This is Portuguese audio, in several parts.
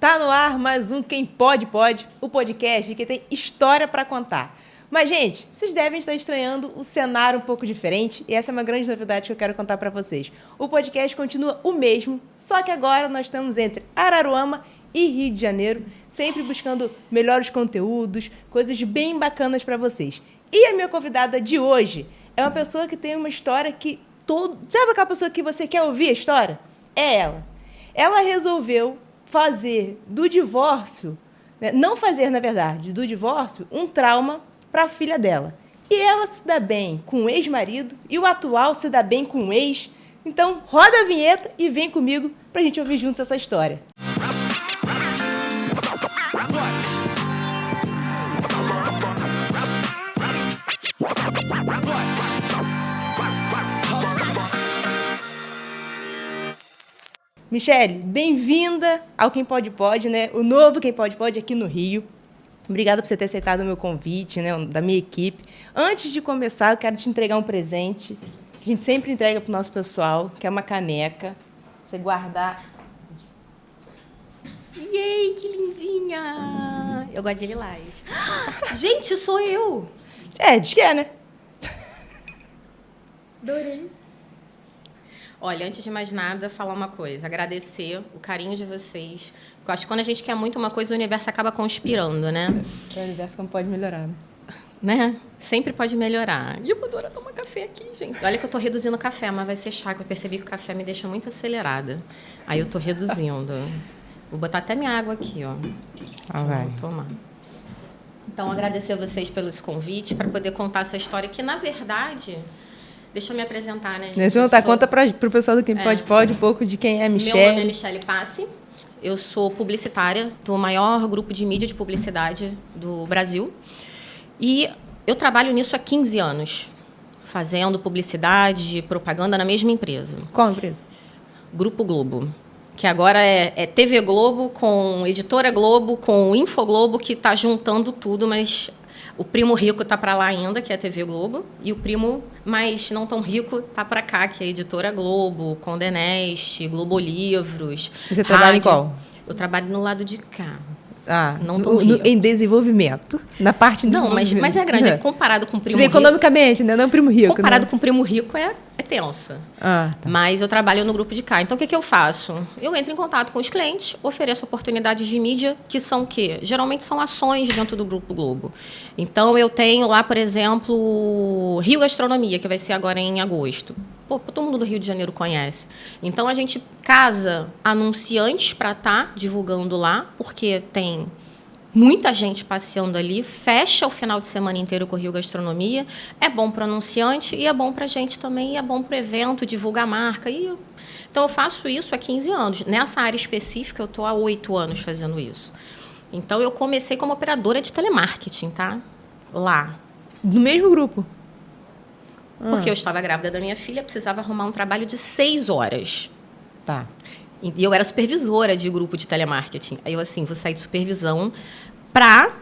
Tá no ar mais um Quem Pode Pode, o podcast que tem história para contar. Mas, gente, vocês devem estar estranhando o cenário um pouco diferente e essa é uma grande novidade que eu quero contar para vocês. O podcast continua o mesmo, só que agora nós estamos entre Araruama e Rio de Janeiro, sempre buscando melhores conteúdos, coisas bem bacanas para vocês. E a minha convidada de hoje é uma pessoa que tem uma história que Sabe aquela pessoa que você quer ouvir a história? É ela. Ela resolveu fazer do divórcio, né? Não fazer, na verdade, do divórcio, um trauma para a filha dela. E ela se dá bem com o ex-marido e o atual se dá bem com o ex. Então, roda a vinheta e vem comigo para a gente ouvir juntos essa história. Michele, bem-vinda ao Quem Pode Pode, né? O novo Quem Pode Pode aqui no Rio. Obrigada por você ter aceitado o meu convite, né? Da minha equipe. Antes de começar, eu quero te entregar um presente que a gente sempre entrega para o nosso pessoal, que é uma caneca. Você guardar. Yay, que lindinha! Eu gosto de lilás. Gente, sou eu! Diz que é, né? Adorei. Olha, antes de mais nada, falar uma coisa. Agradecer o carinho de vocês. Eu acho que quando a gente quer muito uma coisa, o universo acaba conspirando, né? O universo como pode melhorar, né? Né? Sempre pode melhorar. E eu vou adorar tomar café aqui, gente. Olha que eu estou reduzindo o café, mas vai ser chato. Eu percebi que o café me deixa muito acelerada. Aí eu estou reduzindo. Vou botar até minha água aqui, ó. Vai. Vou tomar. Então, agradecer a vocês pelo esse convite para poder contar essa história que, na verdade... Deixa eu me apresentar, né, gente? Deixa eu contar. Conta para o pessoal do Quem Pode Pode um pouco de quem é a Michele. Meu nome é Michele Passi. Eu sou publicitária do maior grupo de mídia de publicidade do Brasil. E eu trabalho nisso há 15 anos, fazendo publicidade e propaganda na mesma empresa. Qual empresa? Grupo Globo, que agora é TV Globo com Editora Globo, com Infoglobo, que está juntando tudo, mas... O primo rico está para lá ainda, que é a TV Globo, e o primo mais não tão rico está para cá, que é a Editora Globo, Condé Nast, Globo Livros. Você trabalha em qual? Eu trabalho no lado de cá. Não tão rico. Em desenvolvimento. Na parte de desenvolvimento. Não, mas é grande. Comparado com o primo rico... Economicamente, né? Não o primo rico. Comparado com o primo rico é tenso. Tá. Mas eu trabalho no grupo de cá. Então, o que eu faço? Eu entro em contato com os clientes, ofereço oportunidades de mídia, que são o quê? Geralmente são ações dentro do Grupo Globo. Então, eu tenho lá, por exemplo, Rio Gastronomia, que vai ser agora em agosto. Todo mundo do Rio de Janeiro conhece. Então, a gente casa anunciantes para estar divulgando lá, porque tem... muita gente passeando ali, fecha o final de semana inteiro com o Rio Gastronomia. É bom para o anunciante e é bom para a gente também, e é bom para o evento, divulgar a marca. Então, eu faço isso há 15 anos. Nessa área específica, eu estou há 8 anos fazendo isso. Então, eu comecei como operadora de telemarketing, tá? Lá. Do mesmo grupo? Porque eu estava grávida da minha filha, precisava arrumar um trabalho de 6 horas. Tá. E eu era supervisora de grupo de telemarketing. Aí eu, assim, vou sair de supervisão para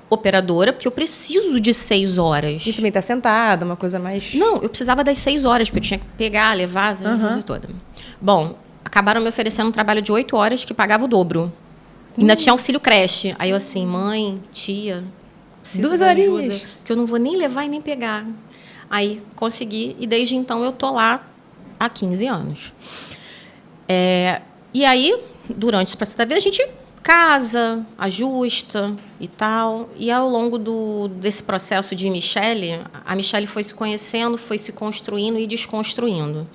operadora, porque eu preciso de 6 horas. E também está sentada, uma coisa mais... Não, eu precisava das 6 horas, porque eu tinha que pegar, levar, essa coisa toda. Bom, acabaram me oferecendo um trabalho de 8 horas que pagava o dobro. Ainda tinha auxílio creche. Aí eu assim, mãe, tia, preciso 2 de ajuda, horinhas. que eu não vou nem levar e nem pegar. Aí consegui, e desde então eu tô lá há 15 anos. E aí, durante esse processo da vida, a gente casa, ajusta e tal. E ao longo desse processo de Michele, a Michele foi se conhecendo, foi se construindo e desconstruindo.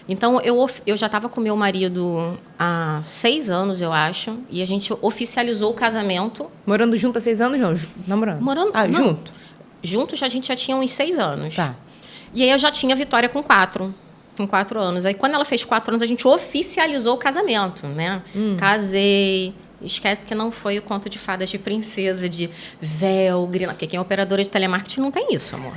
Então, eu já estava com meu marido há 6 anos, eu acho, e a gente oficializou o casamento. Morando junto há 6 anos, não? Namorando? Não. Junto? Juntos, a gente já tinha uns 6 anos. Tá. E aí, eu já tinha a Vitória com 4. Com 4 anos. Aí, quando ela fez 4 anos, a gente oficializou o casamento, né? Casei. Esquece que não foi o conto de fadas de princesa, de véu, grina. Porque quem é operadora de telemarketing não tem isso, amor.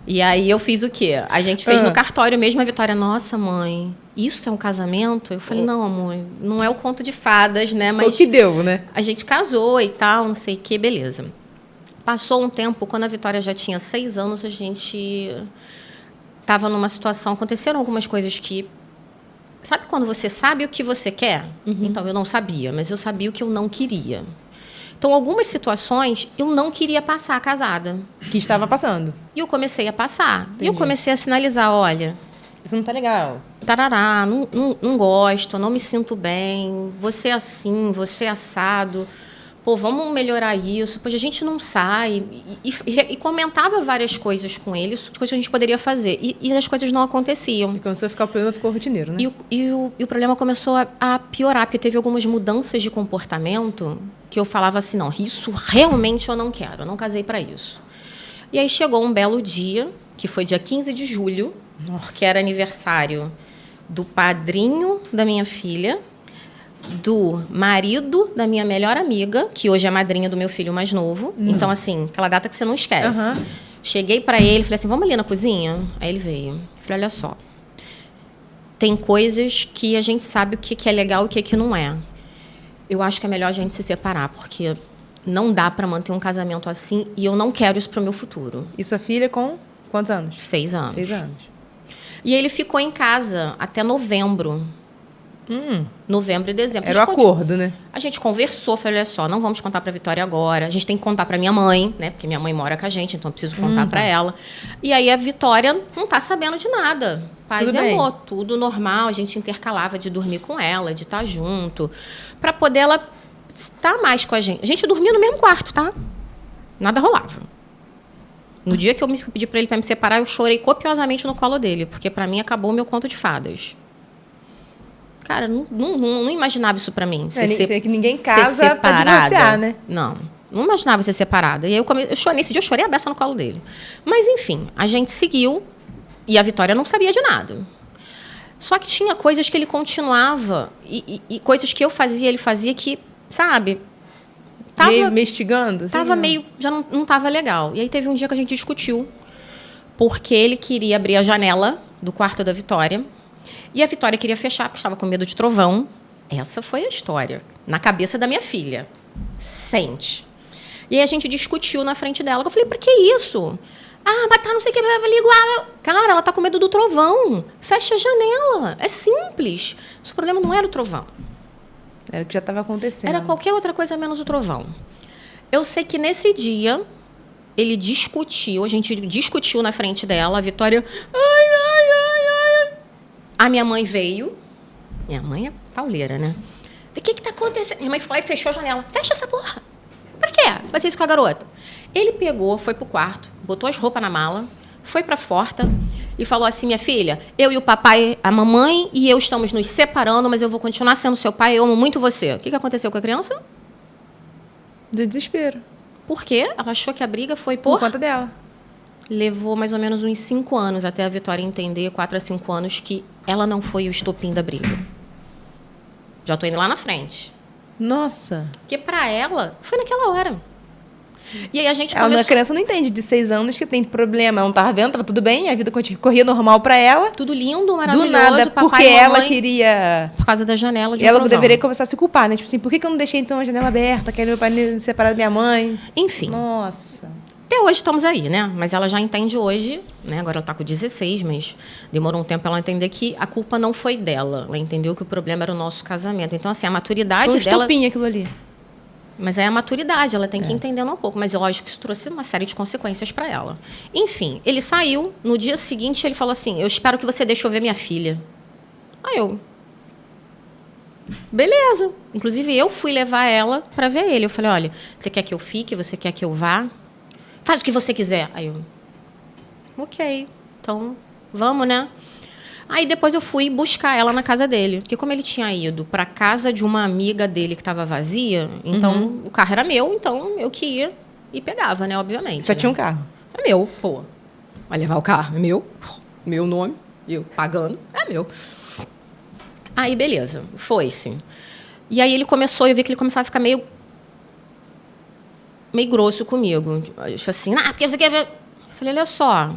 E aí, eu fiz o quê? A gente fez no cartório mesmo. A Vitória, nossa, mãe, isso é um casamento? Eu falei, não, amor, não é o conto de fadas, né? Mas o que deu, né? A gente casou e tal, não sei o quê, beleza. Passou um tempo, quando a Vitória já tinha 6 anos, a gente... estava numa situação, aconteceram algumas coisas que Sabe quando você sabe o que você quer? Então, eu não sabia, mas eu sabia o que eu não queria. Então, algumas situações, eu não queria passar casada. Que estava passando. E eu comecei a passar. Entendi. E eu comecei a sinalizar, olha... Isso não tá legal. Tarará, não gosto, não me sinto bem, você é assim, você é assado, pô, vamos melhorar isso, pois a gente não sai. E comentava várias coisas com ele, coisas que a gente poderia fazer, e as coisas não aconteciam. E começou a ficar o problema, ficou rotineiro, né? E o problema começou a piorar, porque teve algumas mudanças de comportamento que eu falava assim, não, isso realmente eu não quero, eu não casei para isso. E aí chegou um belo dia, que foi dia 15 de julho, que era aniversário do padrinho da minha filha, do marido da minha melhor amiga, que hoje é madrinha do meu filho mais novo. Então, assim, aquela data que você não esquece. Cheguei para ele, falei assim, vamos ali na cozinha? Aí ele veio. Falei, olha só, tem coisas que a gente sabe o que é legal e o que não é. Eu acho que é melhor a gente se separar, porque não dá para manter um casamento assim e eu não quero isso para o meu futuro. E sua filha com quantos anos? 6 anos. 6 anos. E ele ficou em casa até novembro. Novembro e dezembro. Era o acordo, né? A gente conversou, falei, olha só, não vamos contar para a Vitória agora. A gente tem que contar para minha mãe, né? Porque minha mãe mora com a gente, então eu preciso contar para ela. E aí a Vitória não tá sabendo de nada. Paz Tudo e bem. amor, tudo normal. A gente intercalava de dormir com ela, de estar junto, para poder ela estar mais com a gente. A gente dormia no mesmo quarto, tá? Nada rolava. No dia que eu me pedi para ele para me separar, eu chorei copiosamente no colo dele, porque para mim acabou o meu conto de fadas. Cara, não imaginava isso para mim. Que ninguém casa pra divorciar, né? Não imaginava ser separada. E aí eu chorei, nesse dia eu chorei a beça no colo dele. Mas, enfim, a gente seguiu e a Vitória não sabia de nada. Só que tinha coisas que ele continuava e coisas que eu fazia, ele fazia que, sabe... Meio mestigando? Assim, Tava meio... Já não tava legal. E aí teve um dia que a gente discutiu, porque ele queria abrir a janela do quarto da Vitória e a Vitória queria fechar, porque estava com medo de trovão. Essa foi a história. Na cabeça da minha filha. Sente. E aí a gente discutiu na frente dela. Eu falei, pra que isso? Ah, mas tá não sei o que, vai ligar. Cara, ela tá com medo do trovão. Fecha a janela. É simples. Mas o problema não era o trovão. Era o que já estava acontecendo. Era qualquer outra coisa menos o trovão. Eu sei que nesse dia, ele discutiu, a gente discutiu na frente dela, a Vitória... Ai. A minha mãe veio. Minha mãe é pauleira, né? O que tá acontecendo? Minha mãe foi lá e fechou a janela. Fecha essa porra. Pra quê? Fazer isso com a garota. Ele pegou, foi pro quarto, botou as roupas na mala, foi pra porta... E falou assim, minha filha, eu e o papai, a mamãe e eu estamos nos separando, mas eu vou continuar sendo seu pai, eu amo muito você. O que aconteceu com a criança? Do desespero. Por quê? Ela achou que a briga foi por conta dela. Levou mais ou menos uns 5 anos até a Vitória entender, 4 a 5 anos, que ela não foi o estopim da briga. Já tô indo lá na frente. Nossa. Porque para ela, foi naquela hora. E aí a gente A criança não entende de 6 anos que tem problema. Ela não estava vendo, estava tudo bem, a vida corria normal para ela. Tudo lindo, maravilhoso. Do nada, papai porque e mamãe, ela queria... Por causa da janela de ela trovão. deveria começar a se culpar, né? Tipo assim, por que eu não deixei então a janela aberta? Quero meu pai me separar da minha mãe. Enfim. Nossa. Até hoje estamos aí, né? Mas ela já entende hoje, né? Agora ela está com 16, mas demorou um tempo para ela entender que a culpa não foi dela. Ela entendeu que o problema era o nosso casamento. Então, assim, a maturidade Foi um dela... estopim aquilo ali. Mas é a maturidade, ela tem que ir entendendo um pouco. Mas, lógico, isso trouxe uma série de consequências para ela. Enfim, ele saiu. No dia seguinte, ele falou assim, eu espero que você deixe eu ver minha filha. Aí eu... Beleza. Inclusive, eu fui levar ela para ver ele. Eu falei, olha, você quer que eu fique? Você quer que eu vá? Faz o que você quiser. Aí eu... Ok. Então, vamos, né? Aí depois eu fui buscar ela na casa dele. Porque como ele tinha ido para casa de uma amiga dele que estava vazia, então o carro era meu, então eu que ia e pegava, né? Obviamente. Só né? tinha um carro. É meu, pô. Vai levar o carro? É meu. Meu nome. Eu pagando. É meu. Aí, beleza. Foi-se. E aí ele começou, eu vi que ele começava a ficar meio grosso comigo. Tipo assim, porque você quer ver... Eu falei, olha só...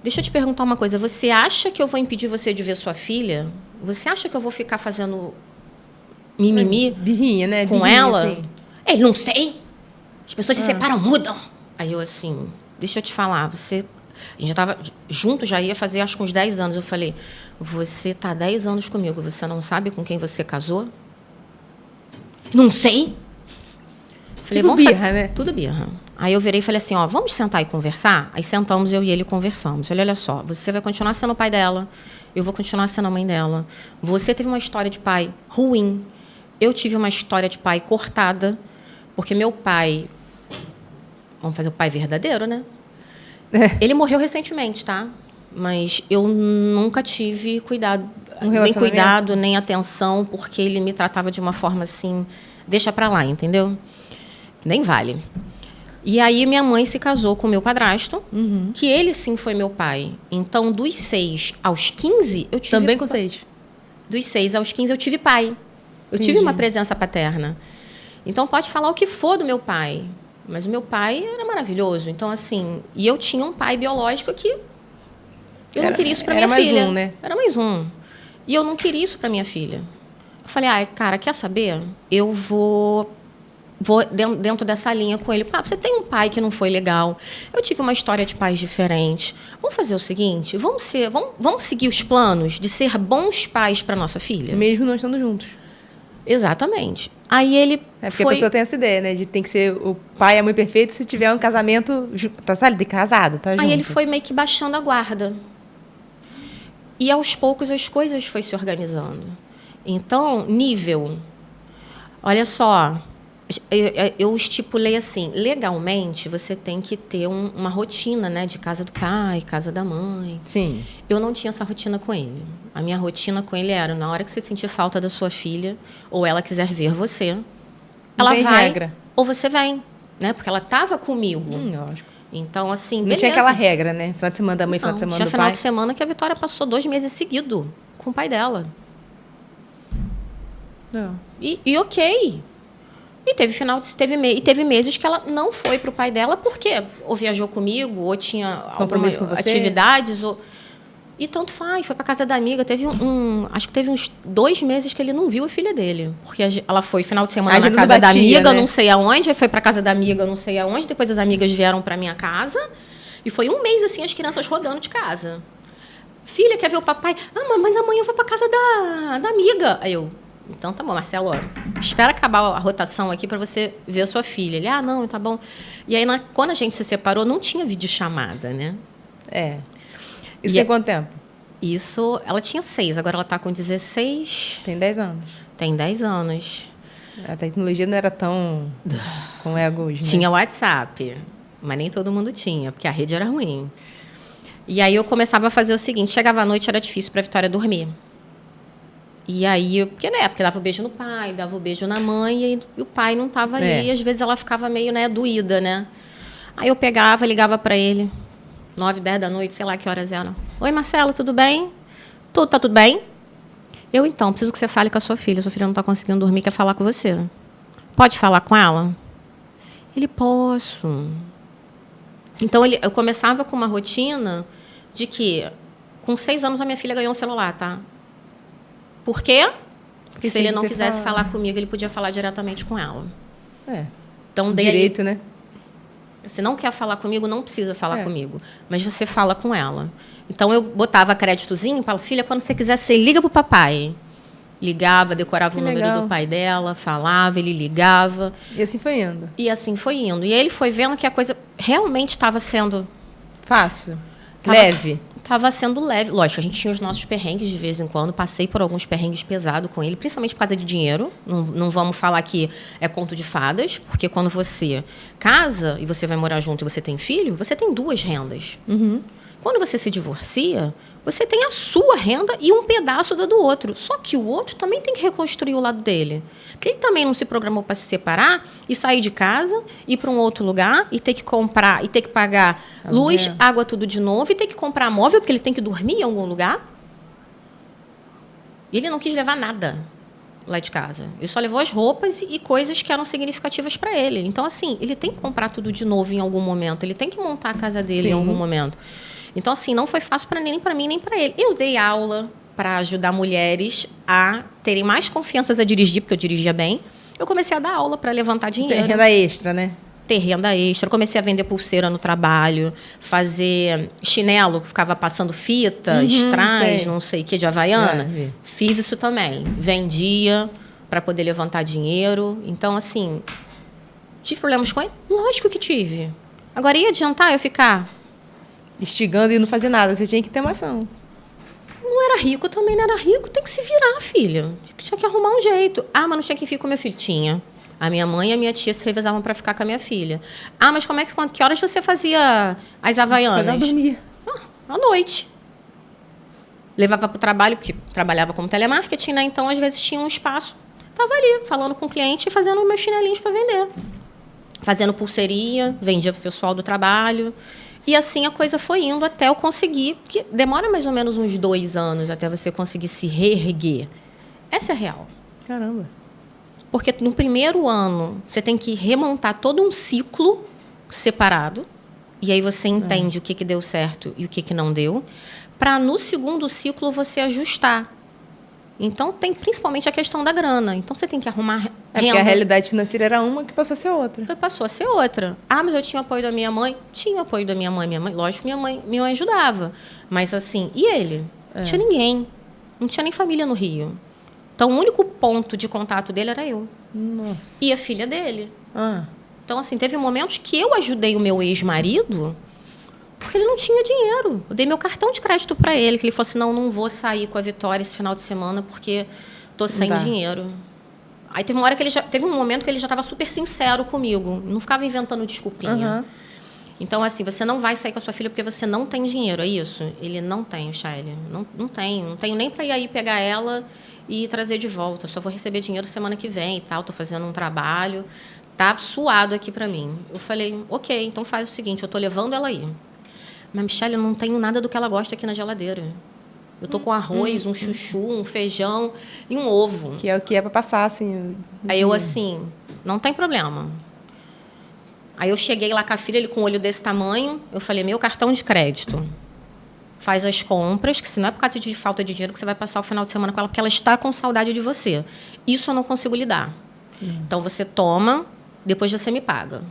Deixa eu te perguntar uma coisa. Você acha que eu vou impedir você de ver sua filha? Você acha que eu vou ficar fazendo mimimi birrinha, né? com birrinha, ela? Assim. Ele, não sei. As pessoas se separam, mudam. Aí eu assim, deixa eu te falar. A gente já estava junto, já ia fazer acho que uns 10 anos. Eu falei, você tá 10 anos comigo, você não sabe com quem você casou? Não sei. Falei, Tudo birra, né? Tudo birra. Aí eu virei e falei assim, ó, vamos sentar e conversar? Aí sentamos, eu e ele conversamos. Olha só, você vai continuar sendo o pai dela, eu vou continuar sendo a mãe dela. Você teve uma história de pai ruim, eu tive uma história de pai cortada, porque meu pai, vamos fazer o pai verdadeiro, né? Ele morreu recentemente, tá? Mas eu nunca tive cuidado, nem cuidado, nem atenção, porque ele me tratava de uma forma assim, deixa pra lá, entendeu? Nem vale. E aí minha mãe se casou com meu padrasto, que ele sim foi meu pai. Então, dos 6 aos 15, eu tive... Também com 6? Dos 6 aos 15, eu tive pai. Eu tive uma presença paterna. Então, pode falar o que for do meu pai. Mas o meu pai era maravilhoso. Então, assim... E eu tinha um pai biológico que... Eu não queria isso para minha filha. Era mais um, né? Era mais um. E eu não queria isso para minha filha. Eu falei, cara, quer saber? Eu vou dentro dessa linha com ele. Você tem um pai que não foi legal. Eu tive uma história de pais diferente. Vamos fazer o seguinte, vamos seguir os planos de ser bons pais para nossa filha? Mesmo não estando juntos. Exatamente. Aí ele porque a pessoa tem essa ideia, né? De tem que ser o pai e a mãe perfeito se tiver um casamento... Tá, sabe? De casado, tá junto. Aí ele foi meio que baixando a guarda. E, aos poucos, as coisas foram se organizando. Então, nível... Olha só... Eu estipulei assim, legalmente você tem que ter uma rotina, né, de casa do pai, casa da mãe. Sim. Eu não tinha essa rotina com ele. A minha rotina com ele era, na hora que você sentir falta da sua filha, ou ela quiser ver você, ela vai, regra. Ou você vem, né, porque ela estava comigo. Lógico. Então, assim, não tinha aquela regra, né? Final de semana da mãe, final de semana do pai. Tinha final de semana que a Vitória passou 2 meses seguidos com o pai dela. Não. E ok. E teve meses que ela não foi para o pai dela porque ou viajou comigo, ou tinha algumas atividades. E tanto faz, foi para casa da amiga. Acho que teve uns 2 meses que ele não viu a filha dele. Porque ela foi final de semana na casa da amiga, né? Não sei aonde. Aí foi para casa da amiga, não sei aonde. Depois as amigas vieram para minha casa. E foi 1 mês, assim, as crianças rodando de casa. Filha, quer ver o papai? Mas amanhã eu vou para casa da amiga. Aí eu... Então, tá bom, Marcelo, espera acabar a rotação aqui para você ver a sua filha. Ele, não, tá bom. E aí, quando a gente se separou, não tinha videochamada, né? Isso tem quanto tempo? Isso, ela tinha 6, agora ela tá com 16. Tem 10 anos. Tem 10 anos. A tecnologia não era tão como é hoje, né? Tinha WhatsApp, mas nem todo mundo tinha, porque a rede era ruim. E aí eu começava a fazer o seguinte, chegava à noite, era difícil para a Vitória dormir. E aí, porque dava o beijo no pai, dava o beijo na mãe, e o pai não estava ali. E às vezes ela ficava meio, doída, né? Aí eu pegava, ligava para ele, 9, 10 da noite, sei lá que horas era. Oi, Marcelo, tudo bem? Tá tudo bem? Eu, então, preciso que você fale com a sua filha. Sua filha não está conseguindo dormir, quer falar com você. Pode falar com ela? Ele, posso. Então, eu começava com uma rotina de que, com 6 anos, a minha filha ganhou um celular, tá? Por quê? Porque se ele não quisesse falar comigo, ele podia falar diretamente com ela. Então, direito, né? Você não quer falar comigo, não precisa falar comigo. Mas você fala com ela. Então, eu botava créditozinho e falava, filha, quando você quiser, você liga pro papai. Ligava, decorava o número do pai dela, falava, ele ligava. E assim foi indo. E assim foi indo. E ele foi vendo que a coisa realmente estava sendo... Fácil. Leve. Estava sendo leve. Lógico, a gente tinha os nossos perrengues de vez em quando. Passei por alguns perrengues pesados com ele, principalmente por causa de dinheiro. Não vamos falar que é conto de fadas, porque quando você casa e você vai morar junto e você tem filho, você tem 2 rendas. Quando você se divorcia, você tem a sua renda e um pedaço do outro. Só que o outro também tem que reconstruir o lado dele. Porque ele também não se programou para se separar e sair de casa, ir para um outro lugar e ter que comprar, e ter que pagar luz, água, tudo de novo, e ter que comprar móvel, porque ele tem que dormir em algum lugar. E ele não quis levar nada lá de casa. Ele só levou as roupas e coisas que eram significativas para ele. Então, assim, ele tem que comprar tudo de novo em algum momento. Ele tem que montar a casa dele em algum momento. Então, assim, não foi fácil nem para mim, nem para ele. Eu dei aula para ajudar mulheres a terem mais confiança a dirigir, porque eu dirigia bem. Eu comecei a dar aula para levantar dinheiro. Tem renda extra, né? ter renda extra. Comecei a vender pulseira no trabalho, fazer chinelo, ficava passando fita, strass, não sei o que, de Havaiana. Fiz isso também. Vendia para poder levantar dinheiro. Então, assim, tive problemas com ele? Lógico que tive. Agora, ia adiantar eu ficar instigando e não fazer nada. Você tinha que ter uma ação. Não era rico, eu também não era rico. Tem que se virar, filha. Tinha que arrumar um jeito. Ah, mas não tinha que ficar com meu filho. Tinha. A minha mãe e a minha tia se revezavam para ficar com a minha filha. Ah, mas que horas você fazia as havaianas? Quando eu dormia. À noite. Levava para o trabalho, porque trabalhava como telemarketing, né? Então, às vezes, tinha um espaço. Estava ali, falando com o cliente e fazendo meus chinelinhos para vender. Fazendo pulseirinha, vendia para o pessoal do trabalho. E assim a coisa foi indo até eu conseguir, porque demora mais ou menos uns 2 anos até você conseguir se reerguer. Essa é a real. Caramba. Porque no primeiro ano, você tem que remontar todo um ciclo separado, e aí você entende o que deu certo e o que não deu, para no segundo ciclo você ajustar. Então, tem principalmente a questão da grana. Então, você tem que arrumar renda. Porque a realidade financeira era uma que passou a ser outra. Passou a ser outra. Ah, mas eu tinha apoio da minha mãe? Tinha apoio da minha mãe. Lógico que minha mãe ajudava. Mas, assim, e ele? Não tinha ninguém. Não tinha nem família no Rio. Então, o único ponto de contato dele era eu. Nossa. E a filha dele. Então, assim, teve momentos que eu ajudei o meu ex-marido porque ele não tinha dinheiro. Eu dei meu cartão de crédito para ele, que ele falou assim, não vou sair com a Vitória esse final de semana porque estou sem dinheiro. Aí teve um momento que ele já estava super sincero comigo, não ficava inventando desculpinha. Então, assim, você não vai sair com a sua filha porque você não tem dinheiro, é isso? Ele não tem, Shelly. Não tenho nem para ir aí pegar ela e trazer de volta. Só vou receber dinheiro semana que vem e tal, estou fazendo um trabalho. Tá suado aqui para mim. Eu falei, ok, então faz o seguinte, eu estou levando ela aí. Mas, Michelle, eu não tenho nada do que ela gosta aqui na geladeira. Eu tô com arroz, um chuchu, um feijão e um ovo. Que é o que é para passar, assim. Aí eu, assim, não tem problema. Aí eu cheguei lá com a filha, ele com o olho desse tamanho. Eu falei, meu cartão de crédito. Faz as compras, que se não é por causa de falta de dinheiro que você vai passar o final de semana com ela, porque ela está com saudade de você. Isso eu não consigo lidar. Então, você toma, depois você me paga.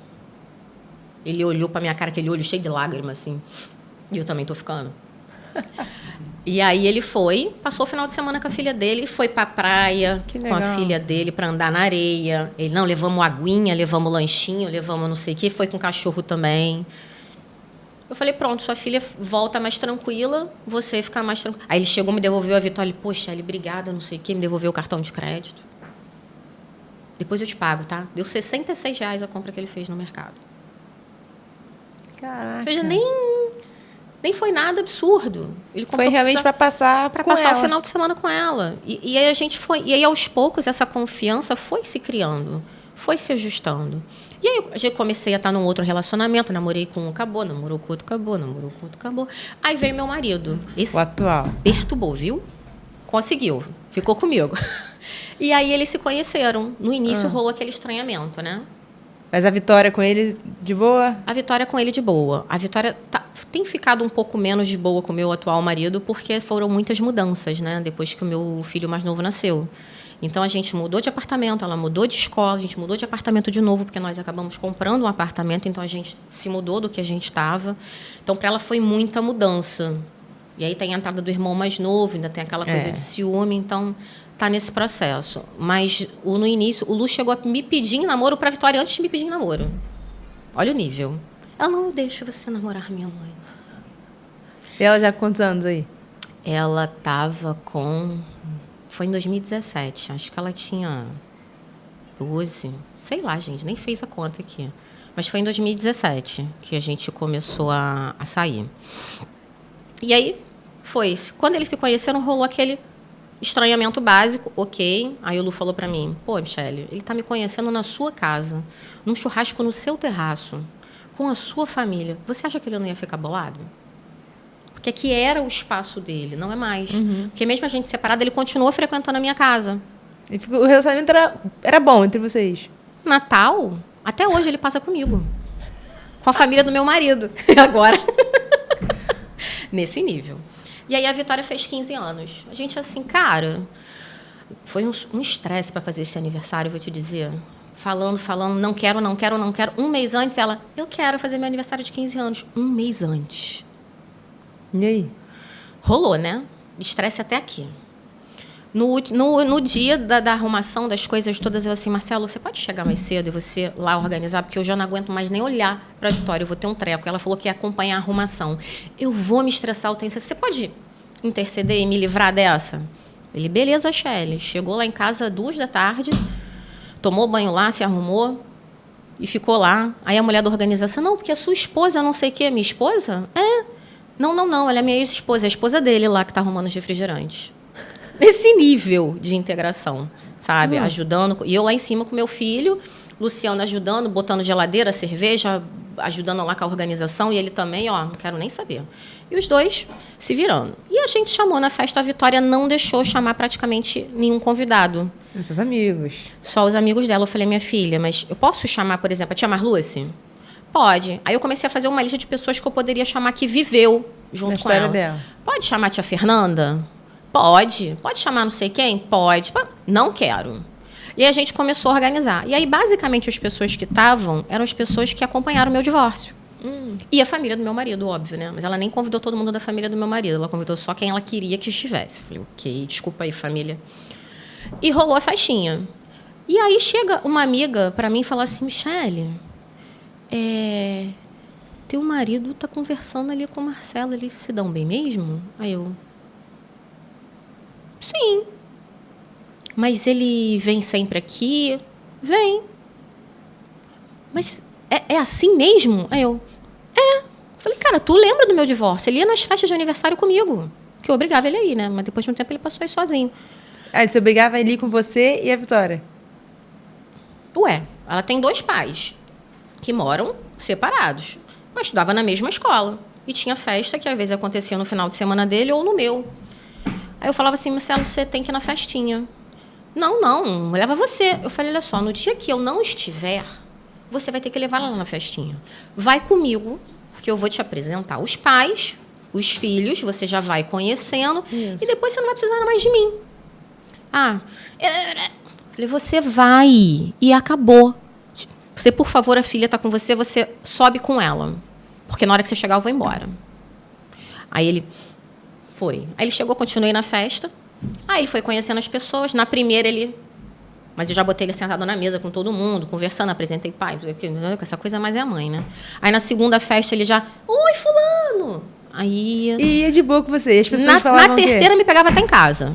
Ele olhou para minha cara, aquele olho cheio de lágrimas, assim. E eu também tô ficando. E aí ele foi, passou o final de semana com a filha dele, foi pra praia com a filha dele para andar na areia. Ele, não, levamos aguinha, levamos lanchinho, levamos não sei o quê, foi com o cachorro também. Eu falei, pronto, sua filha volta mais tranquila, você fica mais tranquila. Aí ele chegou, me devolveu a Vitória, poxa, ele, obrigada, não sei o quê, me devolveu o cartão de crédito. Depois eu te pago, tá? Deu R$66 a compra que ele fez no mercado. Caraca. Ou seja, nem foi nada absurdo. Ele foi realmente para passar o final de semana com ela. E aí a gente foi. E aí, aos poucos, essa confiança foi se criando, foi se ajustando. E aí eu comecei a estar num outro relacionamento, namorei com um, acabou, namorou com outro, acabou, namorou com outro, acabou. Aí veio meu marido. O atual. Perturbou, viu? Conseguiu, ficou comigo. E aí eles se conheceram. No início rolou aquele estranhamento, né? Mas a Vitória com ele de boa? A Vitória com ele de boa. A Vitória tem ficado um pouco menos de boa com o meu atual marido porque foram muitas mudanças, né? Depois que o meu filho mais novo nasceu. Então, a gente mudou de apartamento, ela mudou de escola, a gente mudou de apartamento de novo, porque nós acabamos comprando um apartamento, então a gente se mudou do que a gente estava. Então, para ela foi muita mudança. E aí tem a entrada do irmão mais novo, ainda tem aquela coisa de ciúme, então está nesse processo. Mas no início, o Lu chegou a me pedir em namoro para a Vitória antes de me pedir em namoro. Olha o nível. Ela, não, eu deixo você namorar minha mãe. E ela já com quantos anos aí? Ela estava com... Foi em 2017. Acho que ela tinha 12. Sei lá, gente. Nem fez a conta aqui. Mas foi em 2017 que a gente começou a sair. E aí, foi. Quando eles se conheceram, rolou aquele estranhamento básico. Ok. Aí o Lu falou para mim, pô, Michelle, ele tá me conhecendo na sua casa, num churrasco no seu terraço, com a sua família. Você acha que ele não ia ficar bolado? Porque aqui era o espaço dele, não é mais. Porque mesmo a gente separada, ele continuou frequentando a minha casa. E o relacionamento era bom entre vocês? Natal, até hoje ele passa comigo. Com a família do meu marido. Agora. Nesse nível. E aí a Vitória fez 15 anos. A gente assim, cara, foi um estresse para fazer esse aniversário, vou te dizer. falando, não quero. Um mês antes, ela, eu quero fazer meu aniversário de 15 anos. Um mês antes. E aí? Rolou, né? Estresse até aqui. No dia da arrumação das coisas todas, eu assim, Marcelo, você pode chegar mais cedo e você lá organizar? Porque eu já não aguento mais nem olhar para a Vitória, eu vou ter um treco. Ela falou que ia acompanhar a arrumação. Eu vou me estressar, eu tenho... Você pode interceder e me livrar dessa? Ele, beleza, Shelly. Chegou lá em casa 2h, tomou banho lá, se arrumou e ficou lá. Aí a mulher da organização, não, porque a sua esposa, não sei o quê. Minha esposa? Não, ela é minha ex-esposa, a esposa dele lá que está arrumando os refrigerantes. Nesse nível de integração, sabe? Ajudando. E eu lá em cima com meu filho, Luciano ajudando, botando geladeira, cerveja, ajudando lá com a organização. E ele também, ó, não quero nem saber. E os dois se virando. E a gente chamou na festa, a Vitória não deixou chamar praticamente nenhum convidado. Seus amigos. Só os amigos dela. Eu falei, minha filha, mas eu posso chamar, por exemplo, a tia Marluce? Pode. Aí eu comecei a fazer uma lista de pessoas que eu poderia chamar que viveu junto com ela. Dela. Pode chamar a tia Fernanda? Pode. Pode chamar não sei quem? Pode. Não quero. E a gente começou a organizar. E aí, basicamente, as pessoas que estavam eram as pessoas que acompanharam o meu divórcio. E a família do meu marido, óbvio, né? Mas ela nem convidou todo mundo da família do meu marido. Ela convidou só quem ela queria que estivesse. Falei, ok, desculpa aí, família. E rolou a faixinha. E aí chega uma amiga para mim e fala assim, Michele, teu marido tá conversando ali com o Marcelo, eles se dão bem mesmo? Aí eu... Sim. Mas ele vem sempre aqui? Vem. Mas é assim mesmo? Aí eu... Falei, cara, tu lembra do meu divórcio? Ele ia nas festas de aniversário comigo. Que eu obrigava ele a ir, né? Mas depois de um tempo ele passou aí sozinho. Você obrigava ele a ir com você e a Vitória? Ué, ela tem 2 pais que moram separados, mas estudava na mesma escola. E tinha festa que às vezes acontecia no final de semana dele ou no meu. Aí eu falava assim, Marcelo, você tem que ir na festinha. Não, leva você. Eu falei, olha só, no dia que eu não estiver, você vai ter que levar ela lá na festinha. Vai comigo, porque eu vou te apresentar os pais, os filhos, você já vai conhecendo, isso. E depois você não vai precisar mais de mim. Falei, você vai, e acabou. Você, por favor, a filha está com você, você sobe com ela. Porque na hora que você chegar, eu vou embora. Aí ele foi. Aí ele chegou, continuei na festa. Aí ele foi conhecendo as pessoas. Na primeira, Mas eu já botei ele sentado na mesa com todo mundo, conversando, apresentei pai. Essa coisa mais é a mãe, né? Aí na segunda festa, ele já... Oi, fulano! Aí... E ia de boa com você. E as pessoas falavam na terceira, me pegava até em casa.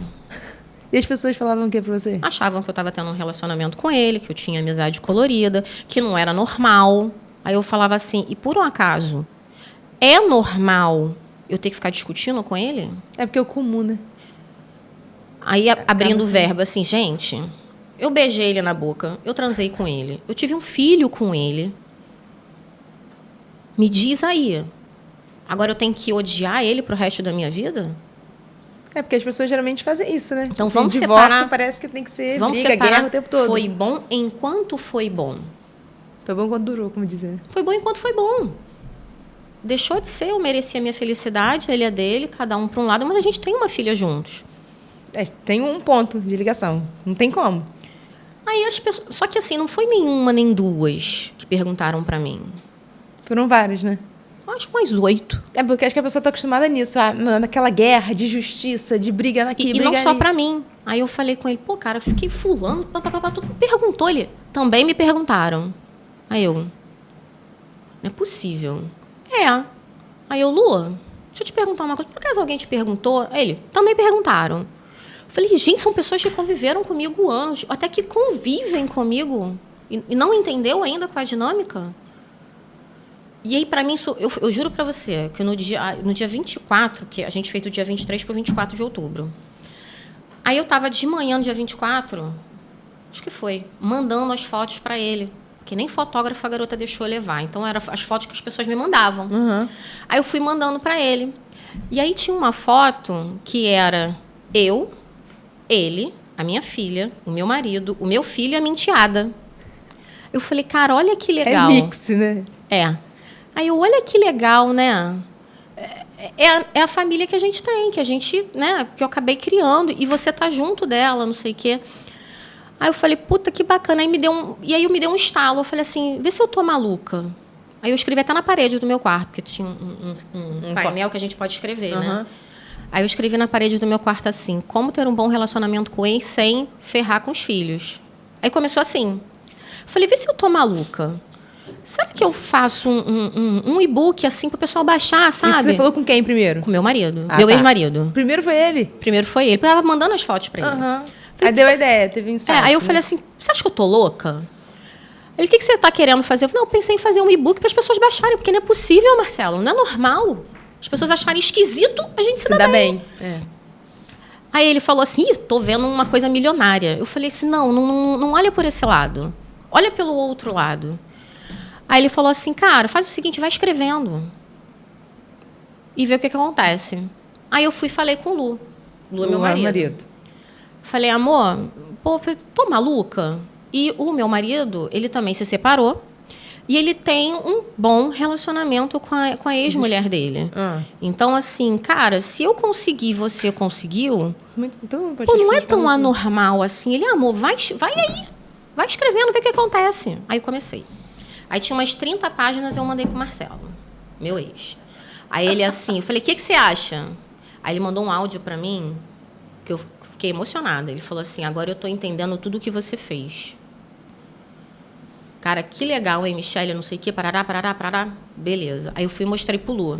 E as pessoas falavam o que pra você? Achavam que eu estava tendo um relacionamento com ele, que eu tinha amizade colorida, que não era normal. Aí eu falava assim, e por um acaso, é normal eu ter que ficar discutindo com ele? É porque é o comum, né? Aí, abrindo o verbo, assim, gente, eu beijei ele na boca, eu transei com ele, eu tive um filho com ele. Me diz aí, agora eu tenho que odiar ele pro resto da minha vida? É porque as pessoas geralmente fazem isso, né? Então vamos divórcio separar. Parece que tem que ser vamos briga, separar. guerra o tempo todo. Foi bom enquanto foi bom. Foi bom quando durou, como dizer. Foi bom enquanto foi bom. Deixou de ser, eu merecia a minha felicidade, ele é dele, cada um para um lado, mas a gente tem uma filha juntos. Tem um ponto de ligação, não tem como. Aí as pessoas... Só que assim, não foi nenhuma nem duas que perguntaram para mim. Foram vários, né? Acho que umas 8. É porque acho que a pessoa está acostumada nisso, naquela guerra de justiça, de briga aqui, briga ali. E não só para mim. Aí eu falei com ele, pô, cara, fiquei fulano, tudo perguntou ele. Também me perguntaram. Aí eu, não é possível. Aí eu, Lua, deixa eu te perguntar uma coisa. Por acaso alguém te perguntou? Aí ele, também perguntaram. Eu falei, gente, são pessoas que conviveram comigo anos, até que convivem comigo e não entendeu ainda qual é a dinâmica. E aí, para mim, eu juro para você que no dia 24, que a gente fez do dia 23 para o 24 de outubro. Aí eu estava de manhã, no dia 24, acho que foi, mandando as fotos para ele. Porque nem fotógrafo a garota deixou levar. Então, eram as fotos que as pessoas me mandavam. Uhum. Aí eu fui mandando para ele. E aí tinha uma foto que era eu, ele, a minha filha, o meu marido, o meu filho e a minha enteada. Eu falei, cara, olha que legal. É mix, né? Aí eu, olha que legal, né? É a família que a gente tem, que a gente, né, que eu acabei criando, e você tá junto dela, não sei o quê. Aí eu falei, puta, que bacana. E aí me deu um estalo. Eu falei assim, vê se eu tô maluca. Aí eu escrevi até na parede do meu quarto, porque tinha um painel que a gente pode escrever, né? Aí eu escrevi na parede do meu quarto assim, como ter um bom relacionamento com o ex sem ferrar com os filhos. Aí começou assim. Falei, vê se eu tô maluca. Será que eu faço um e-book assim pro pessoal baixar, sabe? E você falou com quem primeiro? Com meu marido. Meu ex-marido. Primeiro foi ele? Primeiro foi ele. Eu tava mandando as fotos pra ele. Falei, aí deu a ideia, teve um insight. Aí eu falei assim, você acha que eu tô louca? Ele, o que você tá querendo fazer? Eu falei, não, eu pensei em fazer um e-book para as pessoas baixarem, porque não é possível, Marcelo, não é normal. As pessoas acharem esquisito, a gente se dá bem. Aí ele falou assim, tô vendo uma coisa milionária. Eu falei assim, não olha por esse lado. Olha pelo outro lado. Aí ele falou assim, cara, faz o seguinte, vai escrevendo. E vê o que acontece. Aí eu fui e falei com o Lu. Lu é meu marido. Falei, amor, pô, tô maluca? E o meu marido, ele também se separou. E ele tem um bom relacionamento com a ex-mulher dele. Então, assim, cara, se eu conseguir, você conseguiu... Então, pô, não é tão anormal assim. Ele, amor, vai aí. Vai escrevendo, vê o que acontece. Aí eu comecei. Aí tinha umas 30 páginas, eu mandei pro Marcelo, meu ex. Aí ele assim, eu falei, o que você acha? Aí ele mandou um áudio para mim, que eu fiquei emocionada. Ele falou assim, agora eu tô entendendo tudo o que você fez. Cara, que legal, hein, Michele? Não sei o quê, parará. Beleza. Aí eu fui e mostrei pro Lu.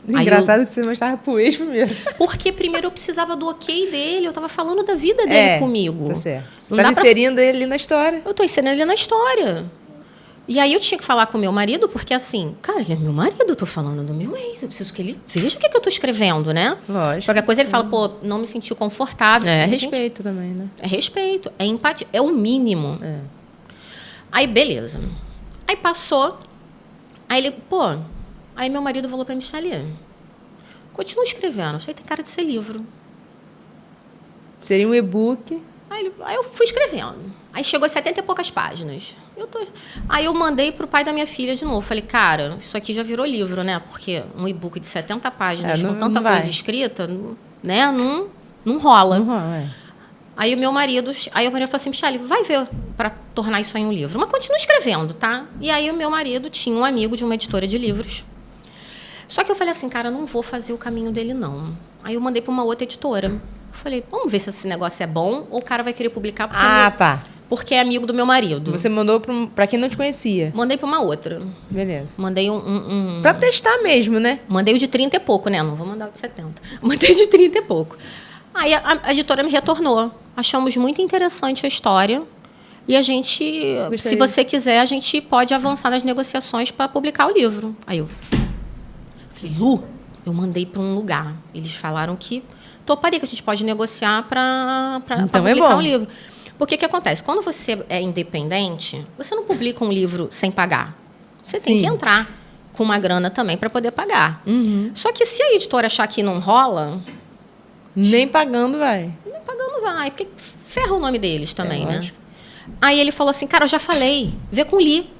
Engraçado que você mostrava pro ex primeiro. Porque primeiro eu precisava do ok dele. Eu tava falando da vida dele comigo. Tá certo. Você tava inserindo ele ali na história. Eu tô inserindo ele na história. E aí eu tinha que falar com o meu marido, porque assim, cara, ele é meu marido, eu tô falando do meu ex. Eu preciso que ele veja o que eu tô escrevendo, né? Lógico. Qualquer coisa ele fala, pô, não me senti confortável. É respeito também, né? É respeito, é empatia, é o mínimo. Aí, beleza. Aí passou. Aí ele, pô... Aí meu marido falou pra Michele, continua escrevendo. Isso aí tem cara de ser livro. Seria um e-book. Aí eu fui escrevendo. Aí chegou a 70 e poucas páginas. Aí eu mandei pro pai da minha filha de novo. Falei, cara, isso aqui já virou livro, né? Porque um e-book de 70 páginas com tanta coisa escrita, né? Não rola. Não rola, Aí o meu marido falou assim, Michele, vai ver para tornar isso aí um livro. Mas continua escrevendo, tá? E aí o meu marido tinha um amigo de uma editora de livros. Só que eu falei assim, cara, não vou fazer o caminho dele, não. Aí eu mandei para uma outra editora. Eu falei, vamos ver se esse negócio é bom ou o cara vai querer publicar porque é amigo do meu marido. Você mandou para quem não te conhecia? Mandei para uma outra. Beleza. Mandei Para testar mesmo, né? Mandei o de 30 e pouco, né? Não vou mandar o de 70. Mandei de 30 e pouco. Aí a editora me retornou. Achamos muito interessante a história. E a gente, se você quiser, a gente pode avançar nas negociações para publicar o livro. Aí eu falei, Lu, eu mandei para um lugar. Eles falaram que toparia, que a gente pode negociar para publicar um livro. Porque o que acontece? Quando você é independente, você não publica um livro sem pagar. Você tem que entrar com uma grana também para poder pagar. Só que se a editora achar que não rola... Nem pagando vai. Porque ferra o nome deles também, né? Aí ele falou assim, cara, eu já falei, vê com o Li.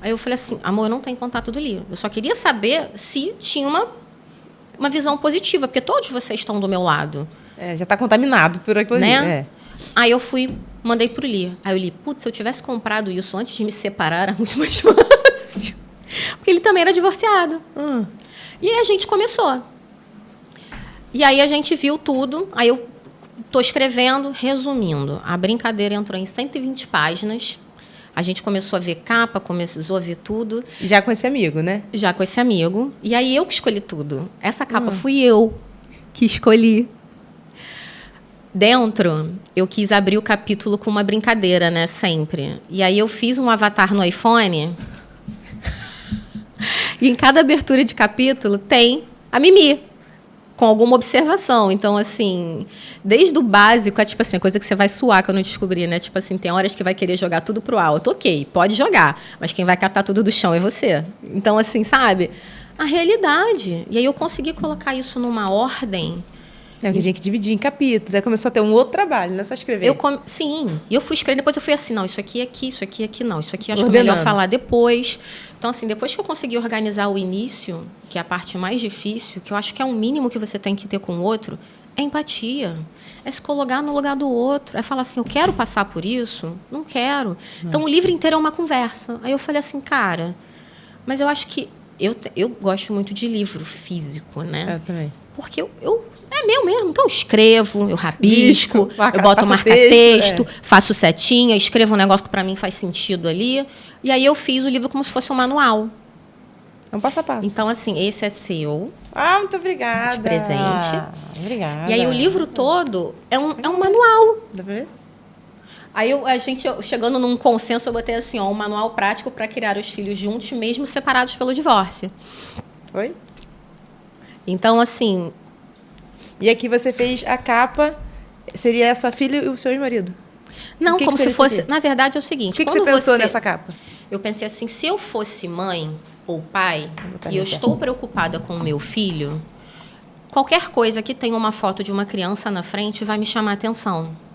Aí eu falei assim, amor, eu não tenho contato do Li. Eu só queria saber se tinha uma visão positiva, porque todos vocês estão do meu lado. Já está contaminado por aquilo ali. Né? Aí eu mandei pro Li. Aí eu li, putz, se eu tivesse comprado isso antes de me separar, era muito mais fácil. Porque ele também era divorciado. E aí a gente começou. E aí a gente viu tudo, aí eu estou escrevendo, resumindo. A brincadeira entrou em 120 páginas. A gente começou a ver capa, começou a ver tudo. Já com esse amigo, né? Já com esse amigo. E aí eu que escolhi tudo. Essa capa fui eu que escolhi. Dentro, eu quis abrir o capítulo com uma brincadeira, né? Sempre. E aí eu fiz um avatar no iPhone. E em cada abertura de capítulo tem a Mimi. Com alguma observação. Então, assim, desde o básico, é tipo assim, coisa que você vai suar que eu não descobri, né? Tipo assim, tem horas que vai querer jogar tudo pro alto. Ok, pode jogar, mas quem vai catar tudo do chão é você. Então, assim, sabe? A realidade. E aí eu consegui colocar isso numa ordem. Que a gente tinha que dividir em capítulos. Aí começou a ter um outro trabalho, não é só escrever. Sim. E eu fui escrever, depois eu fui assim, não, isso aqui, isso aqui, não. Isso aqui acho que é melhor falar depois. Então, assim, depois que eu consegui organizar o início, que é a parte mais difícil, que eu acho que é o mínimo que você tem que ter com o outro, É empatia. É se colocar no lugar do outro. É falar assim, eu quero passar por isso? Não quero. Então, o livro inteiro é uma conversa. Aí eu falei assim, cara, mas eu acho que... Eu gosto muito de livro físico, né? Eu também. Porque é meu mesmo. Então, eu escrevo, eu rabisco, Risco, eu boto marca-texto, marca-texto, faço setinha, escrevo um negócio que para mim faz sentido ali. E aí eu fiz o livro como se fosse um manual. É um passo a passo. Então, assim, esse é seu. Ah, muito obrigada. De presente. Obrigada. E aí o livro todo é um manual. Dá pra ver? Aí a gente, chegando num consenso, eu botei assim, ó, um manual prático para criar os filhos juntos, mesmo separados pelo divórcio. Oi? Então, assim... E aqui você fez a capa, seria a sua filha e o seu ex-marido? Não, que como que se seria fosse... isso aqui? Na verdade, é o seguinte... O que você pensou nessa capa? Eu pensei assim, se eu fosse mãe ou pai, e eu perto. estou preocupada com o meu filho, qualquer coisa que tenha uma foto de uma criança na frente vai me chamar a atenção.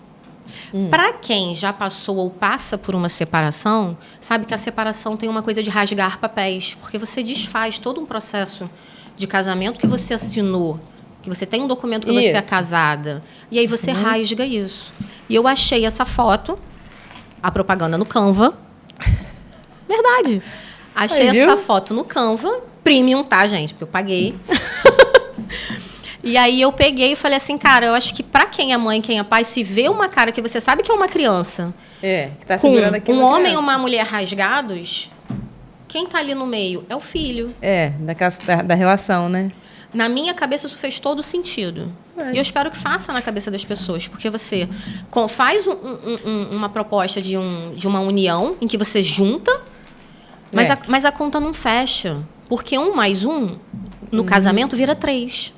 Para quem já passou ou passa por uma separação, sabe que a separação tem uma coisa de rasgar papéis, porque você desfaz todo um processo de casamento que você assinou, que você tem um documento que você é casada, e aí você rasga isso. E eu achei essa foto, a propaganda no Canva. Verdade. Achei essa foto no Canva, premium, tá, gente? Porque eu paguei. E aí eu peguei e falei assim, cara, eu acho que pra quem é mãe, quem é pai, se vê uma cara que você sabe que é uma criança, que tá segurando aqui um homem e uma mulher rasgados, quem tá ali no meio é o filho. Da relação, né? Na minha cabeça isso fez todo sentido. E eu espero que faça na cabeça das pessoas, porque você faz uma proposta de uma união em que você junta, mas a conta não fecha. Porque 1 mais 1 no casamento vira 3.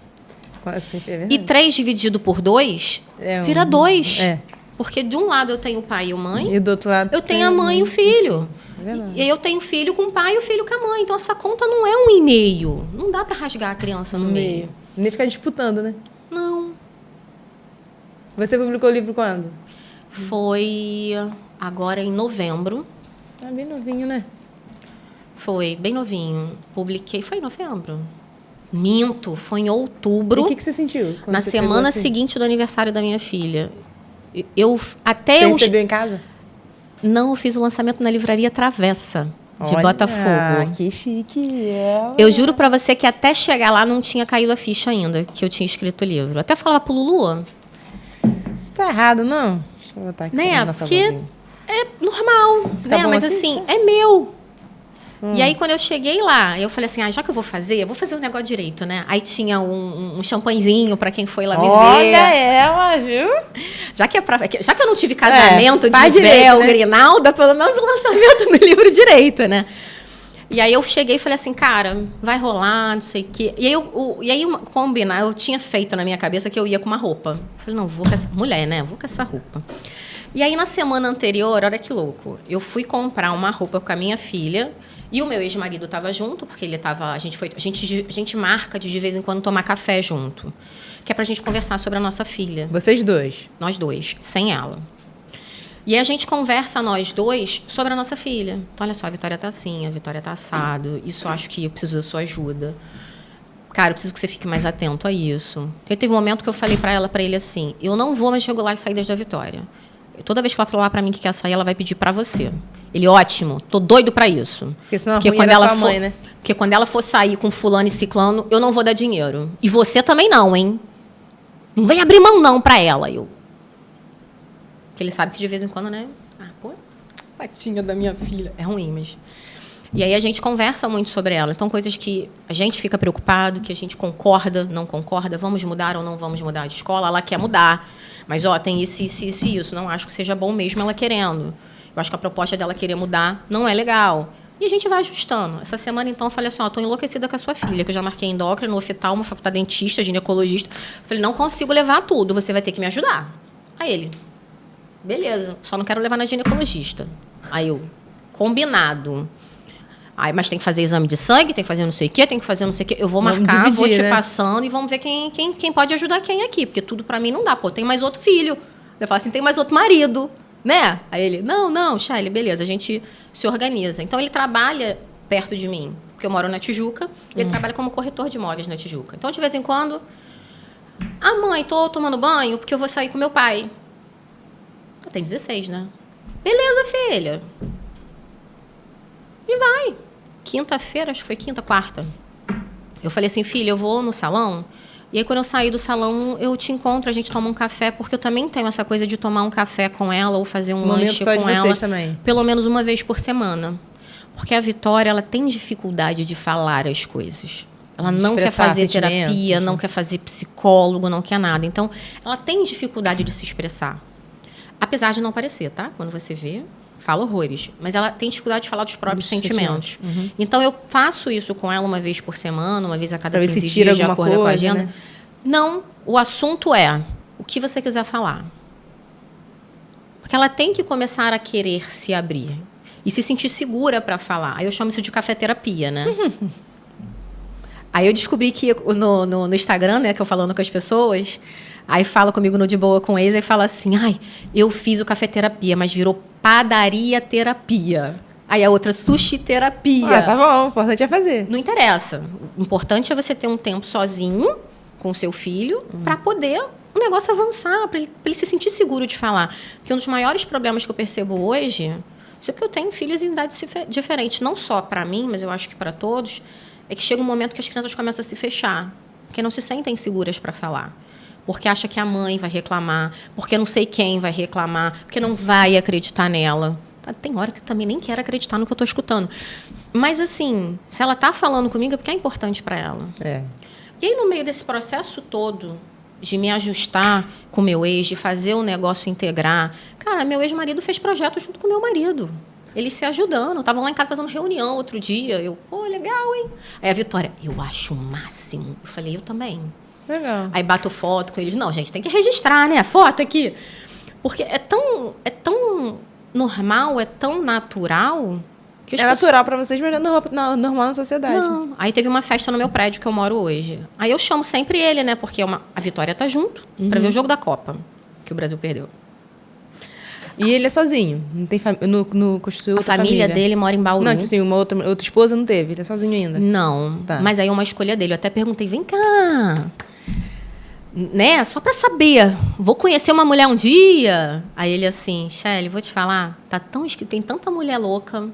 E 3 dividido por 2 vira 2. Porque de um lado eu tenho o pai e a mãe, e do outro lado eu tenho a mãe e o filho. E aí eu tenho filho com o pai e o filho com a mãe. Então essa conta não é 1,5. Não dá para rasgar a criança no meio. Nem ficar disputando, né? Não. Você publicou o livro quando? Foi agora em novembro. Bem novinho, né? Foi, bem novinho. Publiquei, foi em novembro. Minto, foi em outubro. E o que você sentiu? Na semana seguinte do aniversário da minha filha. Você recebeu em casa? Não, eu fiz o lançamento na livraria Travessa, de Botafogo. Ah, que chique. Eu juro pra você que até chegar lá não tinha caído a ficha ainda, que eu tinha escrito o livro. Até falava pro Lulu. Isso tá errado, não? Deixa eu botar aqui. Né? Porque é normal, Tá né? bom Mas assim? assim, é meu. E aí, quando eu cheguei lá, eu falei assim, já que eu vou fazer um negócio direito, né? Aí tinha um champanhezinho pra quem foi lá me ver. Olha ela, viu? Já que eu não tive casamento de direito, véu, né? Grinalda, pelo menos o lançamento do livro direito, né? E aí eu cheguei e falei assim, cara, vai rolar, não sei o quê. E aí combinar, eu tinha feito na minha cabeça que eu ia com uma roupa. Falei, não, vou com essa mulher, né? Vou com essa roupa. E aí, na semana anterior, olha que louco, eu fui comprar uma roupa com a minha filha. E o meu ex-marido estava junto, porque ele estava... A gente marca de vez em quando tomar café junto. Que é para a gente conversar sobre a nossa filha. Vocês dois? Nós dois, sem ela. E a gente conversa, nós dois, sobre a nossa filha. Então, olha só, a Vitória tá assim, a Vitória tá assado. Isso eu acho que eu preciso da sua ajuda. Cara, eu preciso que você fique mais atento a isso. Porque teve um momento que eu falei para ele assim, eu não vou mais regular as saídas da Vitória. Toda vez que ela falar para mim que quer sair, ela vai pedir para você. Ele, ótimo, tô doido para isso. Porque senão quando ela for, mãe, né? Porque quando ela for sair com fulano e ciclano, eu não vou dar dinheiro. E você também não, hein? Não vem abrir mão não para ela. Porque ele sabe que de vez em quando, né? Patinha da minha filha. É ruim, mas... E aí a gente conversa muito sobre ela. Então, coisas que a gente fica preocupado, que a gente concorda, não concorda, vamos mudar ou não vamos mudar de escola, ela quer mudar. Mas, tem isso. Não acho que seja bom mesmo ela querendo. Eu acho que a proposta dela querer mudar não é legal. E a gente vai ajustando. Essa semana, então, eu falei assim, estou enlouquecida com a sua filha, que eu já marquei endócrino, oftalmo, dentista, ginecologista. Falei, não consigo levar tudo, você vai ter que me ajudar. Aí ele, beleza, só não quero levar na ginecologista. Aí eu, combinado. Aí, mas tem que fazer exame de sangue, tem que fazer não sei o quê, tem que fazer não sei o quê. Eu vou marcar, vou te passando e vamos ver quem pode ajudar quem aqui. Porque tudo pra mim não dá. Tem mais outro filho. Eu falo assim, tem mais outro marido, né? Aí ele, não, Shaile, beleza, a gente se organiza. Então, ele trabalha perto de mim, porque eu moro na Tijuca, e ele trabalha como corretor de imóveis na Tijuca. Então, de vez em quando, Ah, mãe, tô tomando banho porque eu vou sair com meu pai. Tem 16, né? Beleza, filha. E vai. Quinta-feira, acho que foi quarta. Eu falei assim, filha, eu vou no salão. E aí, quando eu sair do salão, eu te encontro, a gente toma um café, porque eu também tenho essa coisa de tomar um café com ela ou fazer um lanche com ela. Também. Pelo menos uma vez por semana. Porque a Vitória, ela tem dificuldade de falar as coisas. Ela não quer fazer terapia, não quer fazer psicólogo, não quer nada. Então, ela tem dificuldade de se expressar. Apesar de não parecer, tá? Quando você vê, fala horrores. Mas ela tem dificuldade de falar dos próprios sentimentos. Uhum. Então, eu faço isso com ela uma vez por semana, uma vez a cada 15 dias, de acordo com a agenda. Né? Não, o assunto é o que você quiser falar. Porque ela tem que começar a querer se abrir. E se sentir segura para falar. Aí eu chamo isso de café-terapia, né? Aí eu descobri que no Instagram, né, que eu falando com as pessoas, aí fala comigo no De Boa com ex, aí fala assim, ai, eu fiz o café-terapia, mas virou padaria-terapia. Aí a outra, sushi-terapia. Ah, tá bom, o importante é fazer. Não interessa. O importante é você ter um tempo sozinho com o seu filho para poder o negócio avançar, para ele se sentir seguro de falar. Porque um dos maiores problemas que eu percebo hoje, isso é porque eu tenho filhos em idades diferentes, não só para mim, mas eu acho que para todos, é que chega um momento que as crianças começam a se fechar, porque não se sentem seguras para falar. Porque acha que a mãe vai reclamar, porque não sei quem vai reclamar, porque não vai acreditar nela. Tem hora que eu também nem quero acreditar no que eu estou escutando. Mas, assim, se ela está falando comigo, é porque é importante para ela. É. E aí, no meio desse processo todo, de me ajustar com meu ex, de fazer o negócio integrar, cara, meu ex-marido fez projeto junto com meu marido. Eles se ajudando. Estavam lá em casa fazendo reunião outro dia. Eu, pô, legal, hein? Aí a Vitória, eu acho o máximo. Eu falei, eu também. Legal. Aí bato foto com eles. Não, gente, tem que registrar, né? A foto aqui. Porque é tão normal, é tão natural. Que natural para vocês, mas não normal na sociedade. Não. Aí teve uma festa no meu prédio que eu moro hoje. Aí eu chamo sempre ele, né? Porque a Vitória tá junto para ver o jogo da Copa, que o Brasil perdeu. E ele é sozinho? Não tem no constituiu outra família dele mora em Bauru. Não, tipo assim, uma outra esposa não teve? Ele é sozinho ainda? Não. Tá. Mas aí é uma escolha dele. Eu até perguntei, vem cá. Né? Só para saber. Vou conhecer uma mulher um dia. Aí ele assim, Shelly, vou te falar, tem tanta mulher louca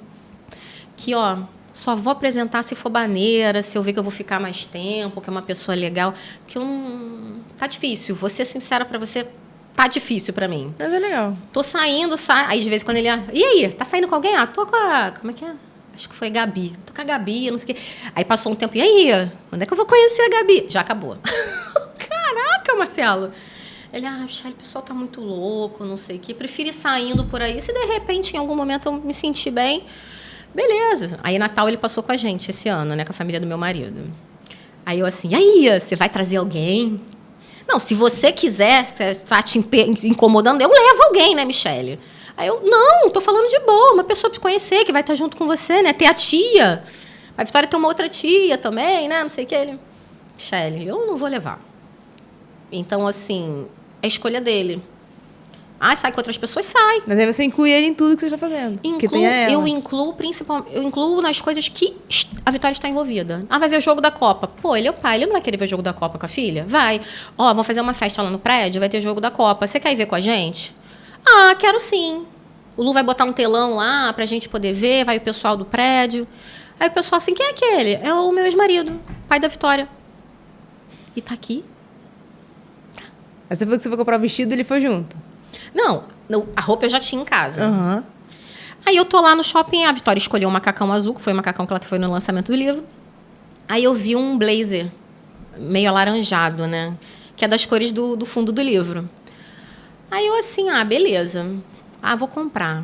que, ó, só vou apresentar se for baneira, se eu ver que eu vou ficar mais tempo, que é uma pessoa legal. Que eu não... Tá difícil. Vou ser sincera para você. Tá difícil pra mim. Mas é legal. Tô saindo, aí de vez em quando ele... E aí, tá saindo com alguém? Ah, tô com a... Como é que é? Acho que foi a Gabi. Tô com a Gabi, não sei o quê. Aí passou um tempo, e aí? Quando é que eu vou conhecer a Gabi? Já acabou. Caraca, Marcelo. Ele, o pessoal tá muito louco, não sei o quê. Prefiro ir saindo por aí. Se de repente, em algum momento, eu me sentir bem, beleza. Aí Natal ele passou com a gente esse ano, né? Com a família do meu marido. Aí eu assim, e aí? Você vai trazer alguém? Não, se você quiser, se está te incomodando, eu levo alguém, né, Michele? Aí eu, não, tô falando de boa, uma pessoa para conhecer, que vai estar junto com você, né? Ter a tia. A Vitória tem uma outra tia também, né? Não sei o que. Ele, Michele, eu não vou levar. Então, assim, é escolha dele. Sai com outras pessoas, sai. Mas aí você inclui ele em tudo que você está fazendo. Eu incluo principalmente, eu incluo nas coisas que a Vitória está envolvida. Vai ver o jogo da Copa. Pô, ele é o pai, ele não vai querer ver o jogo da Copa com a filha? Vai. Vamos fazer uma festa lá no prédio, vai ter jogo da Copa. Você quer ir ver com a gente? Quero sim. O Lu vai botar um telão lá pra gente poder ver, vai o pessoal do prédio. Aí o pessoal assim, quem é aquele? É o meu ex-marido, pai da Vitória. E tá aqui. Aí você falou que você foi comprar o vestido e ele foi junto. Não, a roupa eu já tinha em casa. Uhum. Aí eu tô lá no shopping, a Vitória escolheu um macacão azul, que foi o macacão que ela foi no lançamento do livro. Aí eu vi um blazer, meio alaranjado, né? Que é das cores do fundo do livro. Aí eu assim, beleza. Vou comprar.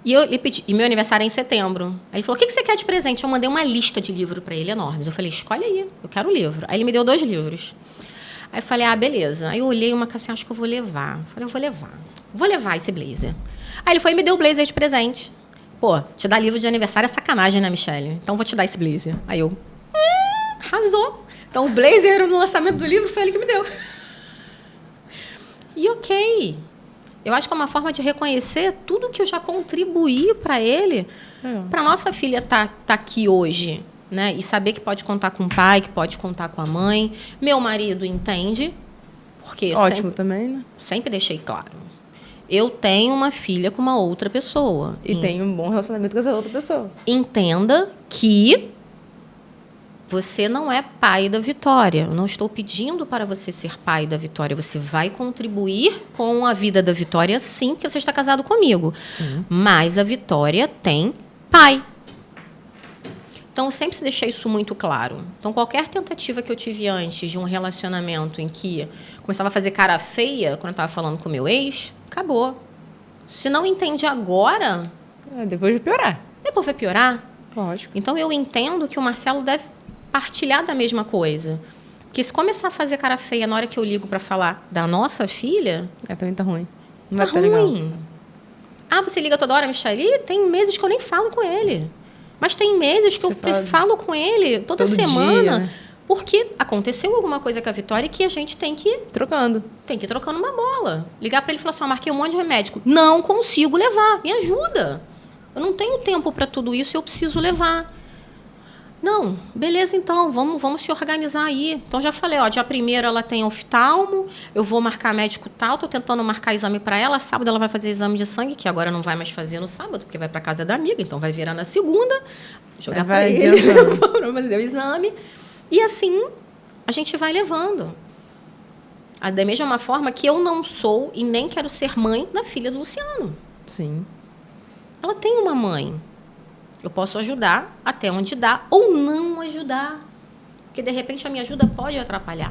E meu aniversário é em setembro. Aí ele falou, o que você quer de presente? Eu mandei uma lista de livros para ele, enormes. Eu falei, escolhe aí, eu quero o livro. Aí ele me deu 2 livros. Aí eu falei, beleza. Aí eu olhei uma assim, acho que eu vou levar. Eu falei, eu vou levar. Vou levar esse blazer. Aí ele foi e me deu o blazer de presente. Pô, te dar livro de aniversário é sacanagem, né, Michele? Então vou te dar esse blazer. Aí eu, arrasou. Então o blazer no lançamento do livro foi ele que me deu. E ok. Eu acho que é uma forma de reconhecer tudo que eu já contribuí para ele, para nossa filha tá aqui hoje. Né? E saber que pode contar com o pai, que pode contar com a mãe. Meu marido entende, Porque Ótimo também, né? sempre deixei claro. Eu tenho uma filha com uma outra pessoa. E tem um bom relacionamento com essa outra pessoa. Entenda que você não é pai da Vitória. Eu não estou pedindo para você ser pai da Vitória. Você vai contribuir com a vida da Vitória, sim, porque você está casado comigo. Mas a Vitória tem pai. Então, eu sempre deixei isso muito claro. Então, qualquer tentativa que eu tive antes de um relacionamento em que começava a fazer cara feia, quando eu estava falando com o meu ex, acabou. Se não entende agora... depois vai piorar. Depois vai piorar. Lógico. Então, eu entendo que o Marcelo deve partilhar da mesma coisa. Porque se começar a fazer cara feia na hora que eu ligo para falar da nossa filha... Também tá ruim. Não Tá vai tá legal. ruim. Ah, você liga toda hora, Michele? Tem meses que eu nem falo com ele. Mas tem meses que eu falo com ele toda semana, dia, né? Porque aconteceu alguma coisa com a Vitória que a gente tem que ir trocando uma bola. Ligar para ele e falar assim, marquei um monte de remédio. Não consigo levar, me ajuda. Eu não tenho tempo para tudo isso, eu preciso levar. Não, beleza então, vamos se organizar aí. Então já falei, dia 1º ela tem oftalmo, eu vou marcar médico tal, tô tentando marcar exame para ela, sábado ela vai fazer exame de sangue, que agora não vai mais fazer no sábado, porque vai para casa da amiga, então vai virar na segunda, jogar para ele, para fazer o exame. E assim, a gente vai levando. Da mesma forma que eu não sou e nem quero ser mãe da filha do Luciano. Sim. Ela tem uma mãe. Eu posso ajudar até onde dá ou não ajudar. Porque, de repente, a minha ajuda pode atrapalhar.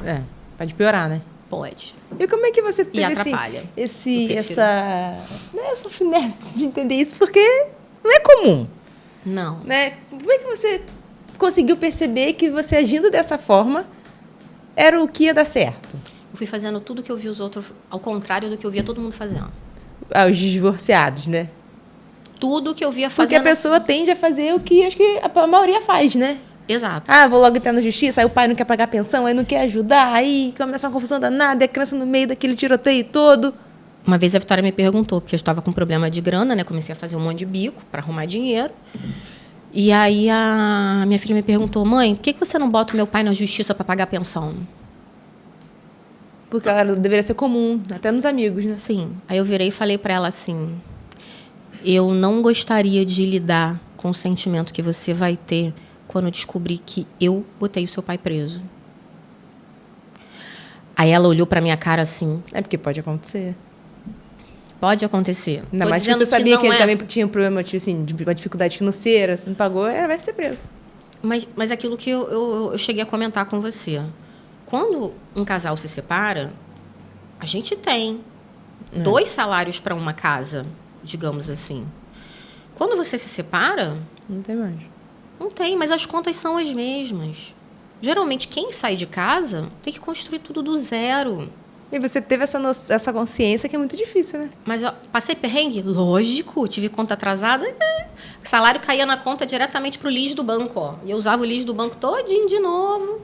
Pode piorar, né? Pode. E como é que você teve atrapalha. essa finesse de entender isso? Porque não é comum. Não. Né? Como é que você conseguiu perceber que você agindo dessa forma era o que ia dar certo? Eu fui fazendo tudo que eu vi os outros, ao contrário do que eu via todo mundo fazendo. Os divorciados, né? Tudo que eu via fazendo... Porque a pessoa tende a fazer o que acho que a maioria faz, né? Exato. Vou logo entrar na justiça, aí o pai não quer pagar pensão, aí não quer ajudar, aí começa uma confusão danada, é criança no meio daquele tiroteio todo. Uma vez a Vitória me perguntou, porque eu estava com problema de grana, né? Comecei a fazer um monte de bico para arrumar dinheiro. E aí a minha filha me perguntou, mãe, por que você não bota o meu pai na justiça para pagar pensão? Porque ela deveria ser comum, até nos amigos, né? Sim. Aí eu virei e falei para ela assim... Eu não gostaria de lidar com o sentimento que você vai ter quando descobrir que eu botei o seu pai preso. Aí ela olhou para minha cara assim... Porque pode acontecer. Pode acontecer. Ainda mais que você sabia que ele também tinha um problema assim, de uma dificuldade financeira, você não pagou, vai ser preso. Mas aquilo que eu cheguei a comentar com você. Quando um casal se separa, a gente tem 2 salários para uma casa... digamos assim. Quando você se separa... Não tem mais. Não tem, mas as contas são as mesmas. Geralmente, quem sai de casa tem que construir tudo do zero. E você teve essa consciência que é muito difícil, né? Mas passei perrengue? Lógico. Tive conta atrasada? O salário caía na conta diretamente para o lixo do banco. E eu usava o lixo do banco todinho de novo.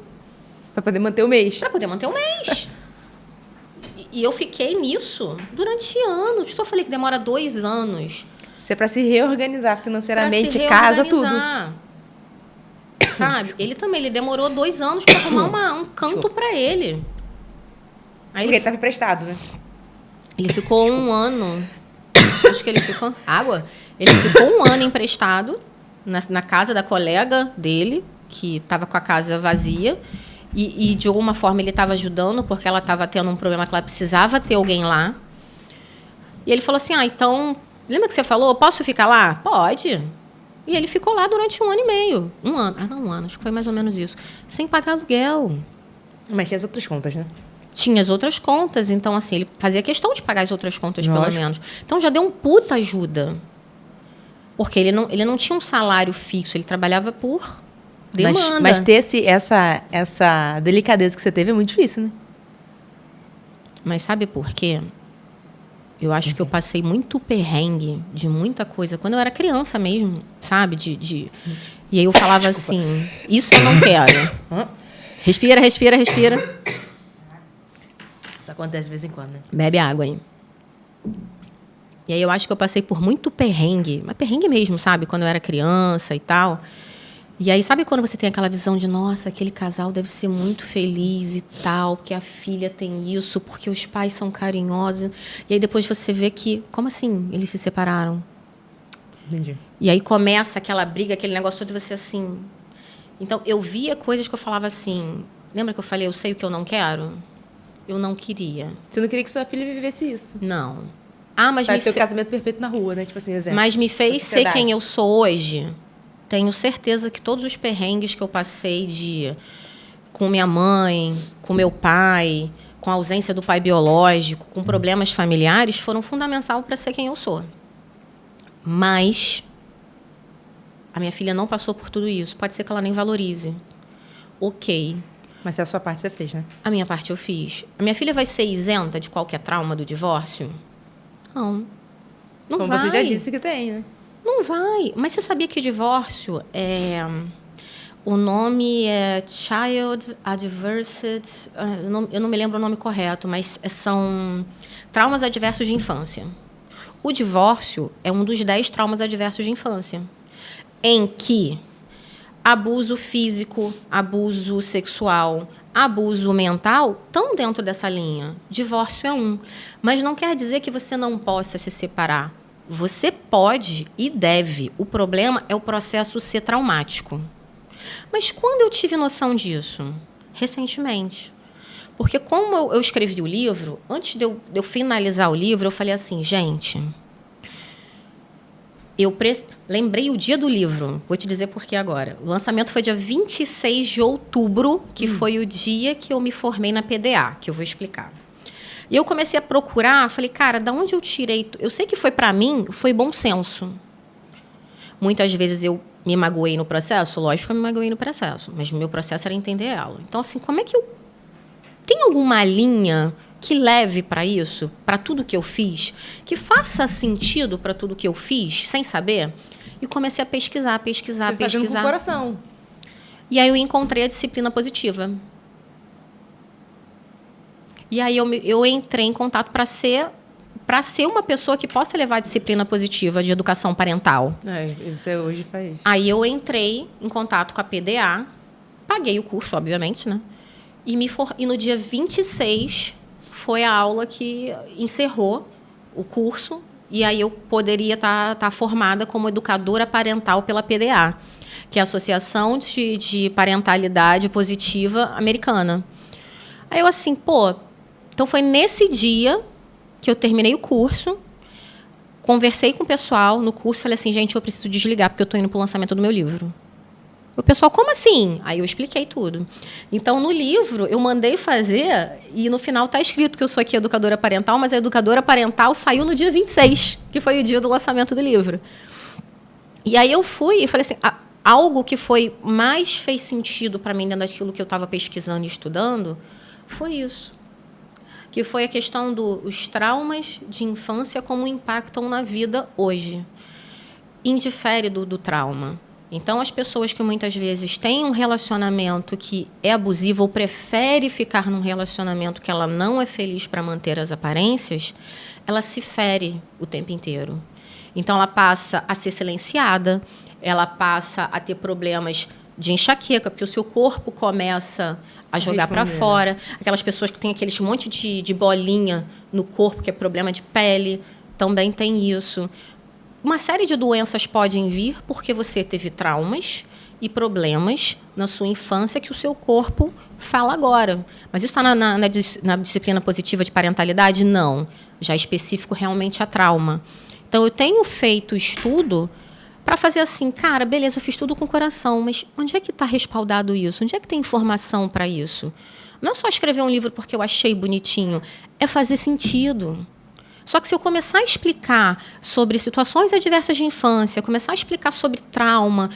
Para poder manter o mês. Para poder manter o mês. E eu fiquei nisso durante anos. Só falei que demora 2 anos. Isso é para se reorganizar financeiramente, casa, tudo. Sabe? Ele também, ele demorou 2 anos para arrumar um canto para ele. Aí porque ele estava emprestado, né? Ele ficou 1 ano. Acho que ele ficou... Água? Ele ficou 1 ano emprestado na casa da colega dele, que estava com a casa vazia. E, de alguma forma, ele estava ajudando, porque ela estava tendo um problema que ela precisava ter alguém lá. E ele falou assim, então... Lembra que você falou, posso ficar lá? Pode. E ele ficou lá durante 1 ano e meio. 1 ano. Não, 1 ano. Acho que foi mais ou menos isso. Sem pagar aluguel. Mas tinha as outras contas, né? Tinha as outras contas. Então, assim, ele fazia questão de pagar as outras contas, pelo menos. Então, já deu um puta ajuda. Porque ele não tinha um salário fixo. Ele trabalhava por... demanda. Mas ter essa delicadeza que você teve é muito difícil, né? Mas sabe por quê? Eu acho que eu passei muito perrengue de muita coisa quando eu era criança mesmo, sabe? E aí eu falava assim, isso eu não quero. Respira, respira, respira. Isso acontece de vez em quando, né? Bebe água aí. E aí eu acho que eu passei por muito perrengue, mas perrengue mesmo, sabe? Quando eu era criança e tal. E aí, sabe quando você tem aquela visão de, nossa, aquele casal deve ser muito feliz e tal, porque a filha tem isso, porque os pais são carinhosos. E aí depois você vê que, como assim, eles se separaram? Entendi. E aí começa aquela briga, aquele negócio todo, e você assim... Então, eu via coisas que eu falava assim... Lembra que eu falei, eu sei o que eu não quero? Eu não queria. Você não queria que sua filha vivesse isso? Não. Ah, mas Vai ter o casamento perfeito na rua, né? Tipo assim, exemplo. Mas me fez ser quem eu sou hoje. Tenho certeza que todos os perrengues que eu passei com minha mãe, com meu pai, com a ausência do pai biológico, com problemas familiares, foram fundamentais para ser quem eu sou. Mas a minha filha não passou por tudo isso. Pode ser que ela nem valorize. Ok. Mas a sua parte você fez, né? A minha parte eu fiz. A minha filha vai ser isenta de qualquer trauma do divórcio? Não. Não Como vai. você já disse que tem, né? Não vai. Mas você sabia que divórcio o nome é Child Adversity... Eu não me lembro o nome correto, mas são traumas adversos de infância. O divórcio é um dos 10 traumas adversos de infância, em que abuso físico, abuso sexual, abuso mental estão dentro dessa linha. Divórcio é um. Mas não quer dizer que você não possa se separar. Você pode e deve. O problema é o processo ser traumático. Mas quando eu tive noção disso? Recentemente. Porque como eu escrevi o livro, antes de eu finalizar o livro, eu falei assim, gente... Lembrei o dia do livro. Vou te dizer por que agora. O lançamento foi dia 26 de outubro, que foi o dia que eu me formei na PDA, que eu vou explicar. E eu comecei a procurar, falei, cara, da onde eu tirei... Eu sei que foi para mim, foi bom senso. Muitas vezes eu me magoei no processo, lógico que eu me magoei no processo, mas meu processo era entender ela. Então, assim, como é que eu... Tem alguma linha que leve para isso, para tudo que eu fiz, que faça sentido para tudo que eu fiz, sem saber? E comecei a pesquisar. Fazendo com o coração. E aí eu encontrei a disciplina positiva. E aí eu entrei em contato para ser uma pessoa que possa levar a disciplina positiva de educação parental. Você hoje faz. Aí eu entrei em contato com a PDA, paguei o curso, obviamente, né? E no dia 26 foi a aula que encerrou o curso, e aí eu poderia estar formada como educadora parental pela PDA, que é a Associação de Parentalidade Positiva Americana. Aí eu assim, então foi nesse dia que eu terminei o curso, conversei com o pessoal no curso, falei assim, gente, eu preciso desligar, porque eu estou indo para o lançamento do meu livro. O pessoal, como assim? Aí eu expliquei tudo. Então, no livro, eu mandei fazer, e no final está escrito que eu sou aqui educadora parental, mas a educadora parental saiu no dia 26, que foi o dia do lançamento do livro. E aí eu fui e falei assim, algo que fez sentido para mim dentro daquilo que eu estava pesquisando e estudando, foi isso. Que foi a questão dos traumas de infância, como impactam na vida hoje. Indifere do trauma. Então, as pessoas que muitas vezes têm um relacionamento que é abusivo ou prefere ficar num relacionamento que ela não é feliz para manter as aparências, ela se fere o tempo inteiro. Então, ela passa a ser silenciada, ela passa a ter problemas de enxaqueca, porque o seu corpo começa a jogar para fora. Aquelas pessoas que têm aqueles monte de bolinha no corpo, que é problema de pele, também tem isso. Uma série de doenças podem vir porque você teve traumas e problemas na sua infância que o seu corpo fala agora. Mas isso está na disciplina positiva de parentalidade? Não. Já é específico realmente a trauma. Então, eu tenho feito estudo para fazer assim, cara, beleza, eu fiz tudo com o coração, mas onde é que está respaldado isso? Onde é que tem informação para isso? Não é só escrever um livro porque eu achei bonitinho, é fazer sentido. Só que se eu começar a explicar sobre situações adversas de infância, começar a explicar sobre trauma,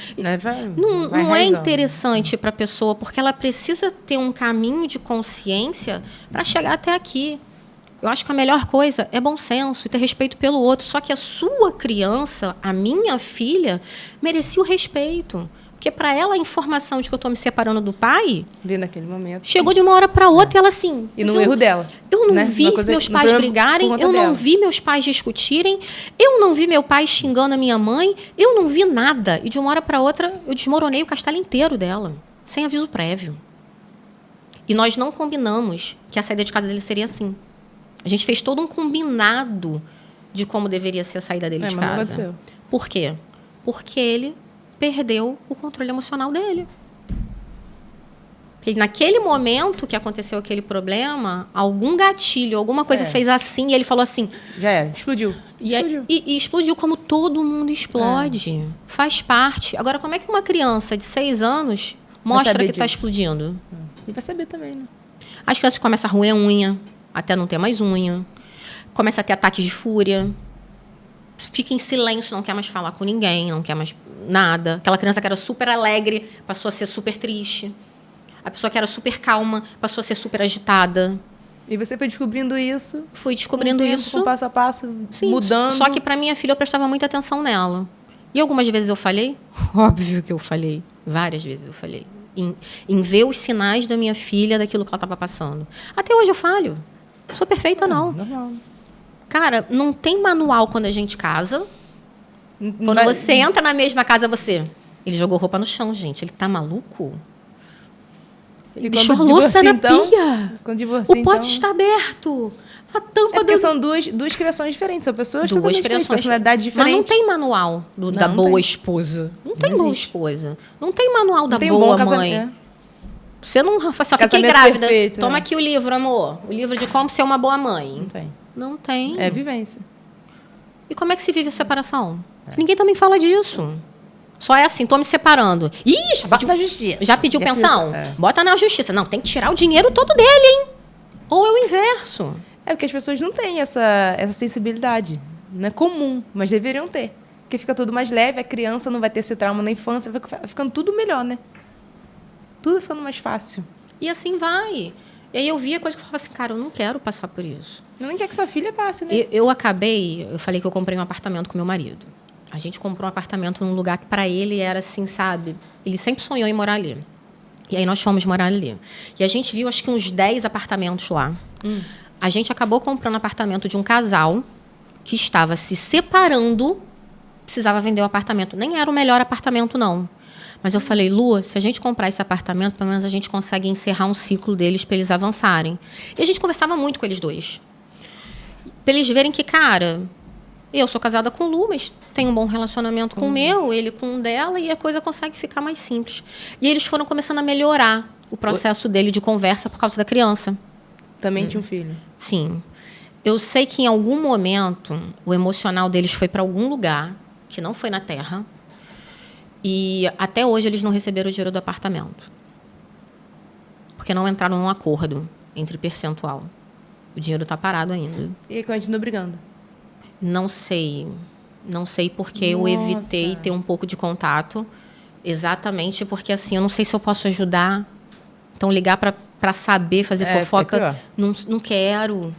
não é interessante para a pessoa, porque ela precisa ter um caminho de consciência para chegar até aqui. Eu acho que a melhor coisa é bom senso e ter respeito pelo outro. Só que a sua criança, a minha filha, merecia o respeito. Porque para ela a informação de que eu estou me separando do pai... Vê naquele momento. Chegou de uma hora para outra e ela assim... E no erro dela. Eu não vi meus pais brigarem, eu não vi meus pais discutirem, eu não vi meu pai xingando a minha mãe, eu não vi nada. E de uma hora para outra eu desmoronei o castelo inteiro dela, sem aviso prévio. E nós não combinamos que a saída de casa dele seria assim. A gente fez todo um combinado de como deveria ser a saída dele de casa. Não aconteceu. Por quê? Porque ele perdeu o controle emocional dele. Porque naquele momento que aconteceu aquele problema, algum gatilho, alguma coisa fez assim, e ele falou assim... Já era, explodiu. E explodiu como todo mundo explode. Faz parte. Agora, como é que uma criança de 6 anos mostra que está explodindo? E vai saber também, né? As crianças começam a roer unha, até não ter mais unha. Começa a ter ataques de fúria. Fica em silêncio, não quer mais falar com ninguém, não quer mais nada. Aquela criança que era super alegre passou a ser super triste. A pessoa que era super calma passou a ser super agitada. E você foi descobrindo isso? Fui descobrindo isso. Com passo a passo, sim, mudando. Só que para minha filha eu prestava muita atenção nela. E algumas vezes eu falhei. Óbvio que eu falhei. Várias vezes eu falhei. Em ver os sinais da minha filha, daquilo que ela estava passando. Até hoje eu falho. Não sou perfeita, não. Normal. Cara, não tem manual quando a gente casa. Quando você entra na mesma casa, você... Ele jogou roupa no chão, gente. Ele tá maluco? Ele deixou a louça na pia. O pote está aberto. A tampa porque são duas criações diferentes. São pessoas diferentes, personalidades diferentes. Mas não tem manual da boa esposa. Não tem boa esposa. Não tem manual da boa mãe. Você não só fiquei grávida. Perfeito, toma aqui o livro, amor. O livro de como ser uma boa mãe. Não tem. Não tem. É vivência. E como é que se vive a separação? Ninguém também fala disso. Só é assim, tô me separando. Ih, bota na justiça. Já pediu pensão? Bota na justiça. Não, tem que tirar o dinheiro todo dele, hein? Ou é o inverso. É porque as pessoas não têm essa sensibilidade. Não é comum, mas deveriam ter. Porque fica tudo mais leve, a criança não vai ter esse trauma na infância, vai ficando tudo melhor, né? Tudo ficando mais fácil. E assim vai. E aí eu via coisa que eu falava assim, cara, eu não quero passar por isso. Eu nem quero que sua filha passe, né? Eu falei que eu comprei um apartamento com meu marido. A gente comprou um apartamento num lugar que para ele era assim, sabe? Ele sempre sonhou em morar ali. E aí nós fomos morar ali. E a gente viu, acho que uns 10 apartamentos lá. A gente acabou comprando apartamento de um casal que estava se separando, precisava vender o apartamento. Nem era o melhor apartamento, não. Mas eu falei, Lu, se a gente comprar esse apartamento, pelo menos a gente consegue encerrar um ciclo deles para eles avançarem. E a gente conversava muito com eles dois. Para eles verem que, cara, eu sou casada com o Lu, mas tenho um bom relacionamento com o meu, ele com o dela, e a coisa consegue ficar mais simples. E eles foram começando a melhorar o processo dele de conversa por causa da criança. Também tinha um filho? Sim. Eu sei que em algum momento o emocional deles foi para algum lugar, que não foi na Terra, e até hoje eles não receberam o dinheiro do apartamento. Porque não entraram num acordo entre percentual. O dinheiro está parado ainda. E aí continua brigando? Não sei. Não sei porque eu evitei ter um pouco de contato. Exatamente porque, assim, eu não sei se eu posso ajudar. Então, ligar para saber fazer fofoca, não quero.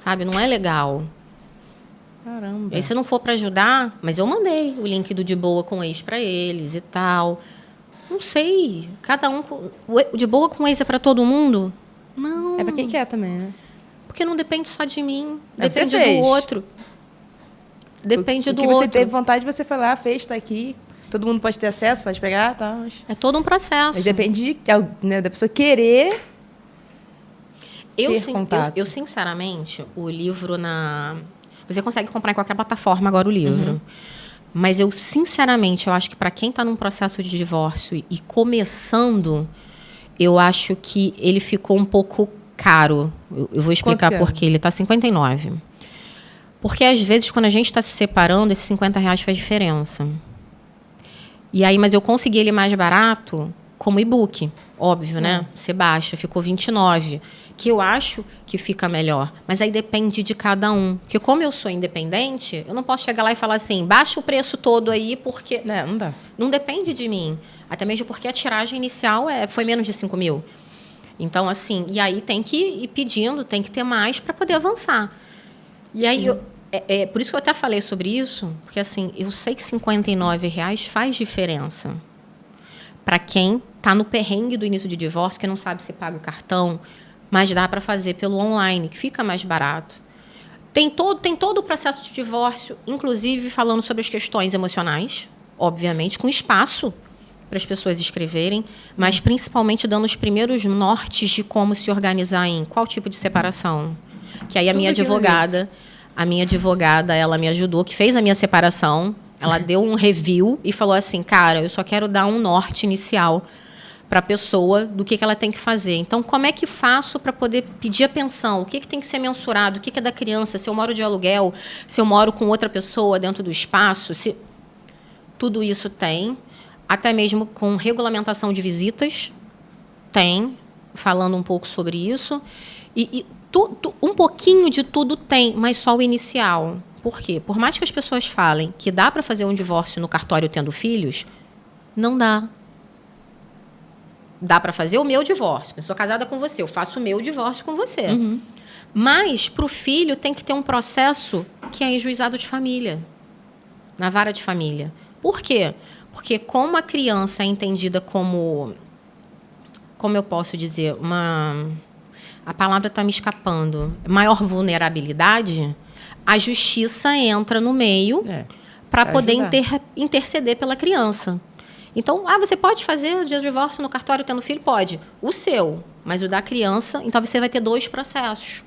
Sabe? Não é legal. Caramba. E aí, se não for para ajudar... Mas eu mandei o link do De Boa com ex para eles e tal. Não sei. Cada um... O De Boa com ex é para todo mundo? Não. É para quem quer também, né? Porque não depende só de mim. Depende do outro. Depende do outro. O que você teve vontade, você foi lá, fez, está aqui. Todo mundo pode ter acesso, pode pegar, tá? Mas... É todo um processo. Mas depende da pessoa querer eu, sinceramente, o livro Você consegue comprar em qualquer plataforma agora o livro. Mas eu, sinceramente, eu acho que para quem está num processo de divórcio e começando, eu acho que ele ficou um pouco caro. Eu vou explicar por quê. Ele está 59. Porque, às vezes, quando a gente está se separando, esses R$50 faz diferença. E aí, mas eu consegui ele mais barato como e-book. Óbvio, né? Você baixa, ficou 29. Que eu acho que fica melhor. Mas aí depende de cada um. Porque como eu sou independente, eu não posso chegar lá e falar assim, baixa o preço todo aí, porque... Não dá. Não depende de mim. Até mesmo porque a tiragem inicial foi menos de 5 mil. Então, assim, e aí tem que ir pedindo, tem que ter mais para poder avançar. E aí, por isso que eu até falei sobre isso, porque, assim, eu sei que R$59 faz diferença. para quem está no perrengue do início de divórcio, que não sabe se paga o cartão, mas dá para fazer pelo online, que fica mais barato. Tem todo o processo de divórcio, inclusive falando sobre as questões emocionais, obviamente, com espaço para as pessoas escreverem, mas principalmente dando os primeiros nortes de como se organizar em qual tipo de separação. Que aí a minha advogada, ela me ajudou, que fez a minha separação, ela deu um review e falou assim, cara, eu só quero dar um norte inicial para a pessoa do que ela tem que fazer. Então, como é que faço para poder pedir a pensão? O que tem que ser mensurado? O que é da criança? Se eu moro de aluguel? Se eu moro com outra pessoa dentro do espaço? Tudo isso tem. Até mesmo com regulamentação de visitas, tem, falando um pouco sobre isso. Um pouquinho de tudo tem, mas só o inicial. Por quê? Por mais que as pessoas falem que dá para fazer um divórcio no cartório tendo filhos, não dá. Dá para fazer o meu divórcio. Eu sou casada com você, eu faço o meu divórcio com você. Uhum. Mas, para o filho, tem que ter um processo que é em juizado de família, na vara de família. Por quê? Porque como a criança é entendida como eu posso dizer, a palavra está me escapando, maior vulnerabilidade, a justiça entra no meio para poder interceder pela criança. Então, você pode fazer o divórcio no cartório tendo filho? Pode. O seu, mas o da criança, então você vai ter 2 processos.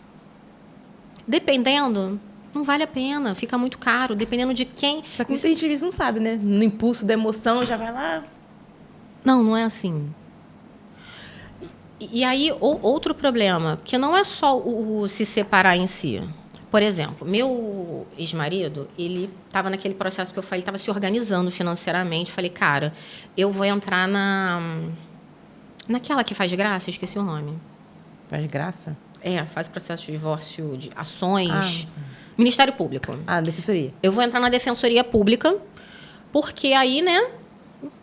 Dependendo, não vale a pena, fica muito caro, dependendo de quem... Só que isso a gente às vezes não sabe, né? No impulso da emoção, já vai lá... Não é assim. E aí, outro problema, que não é só o se separar em si. Por exemplo, meu ex-marido, ele estava naquele processo que eu falei, ele estava se organizando financeiramente. Falei, cara, eu vou entrar naquela que faz graça, eu esqueci o nome. Faz graça? Faz processo de divórcio de ações... Ministério Público. Defensoria. Eu vou entrar na Defensoria Pública, porque aí, né,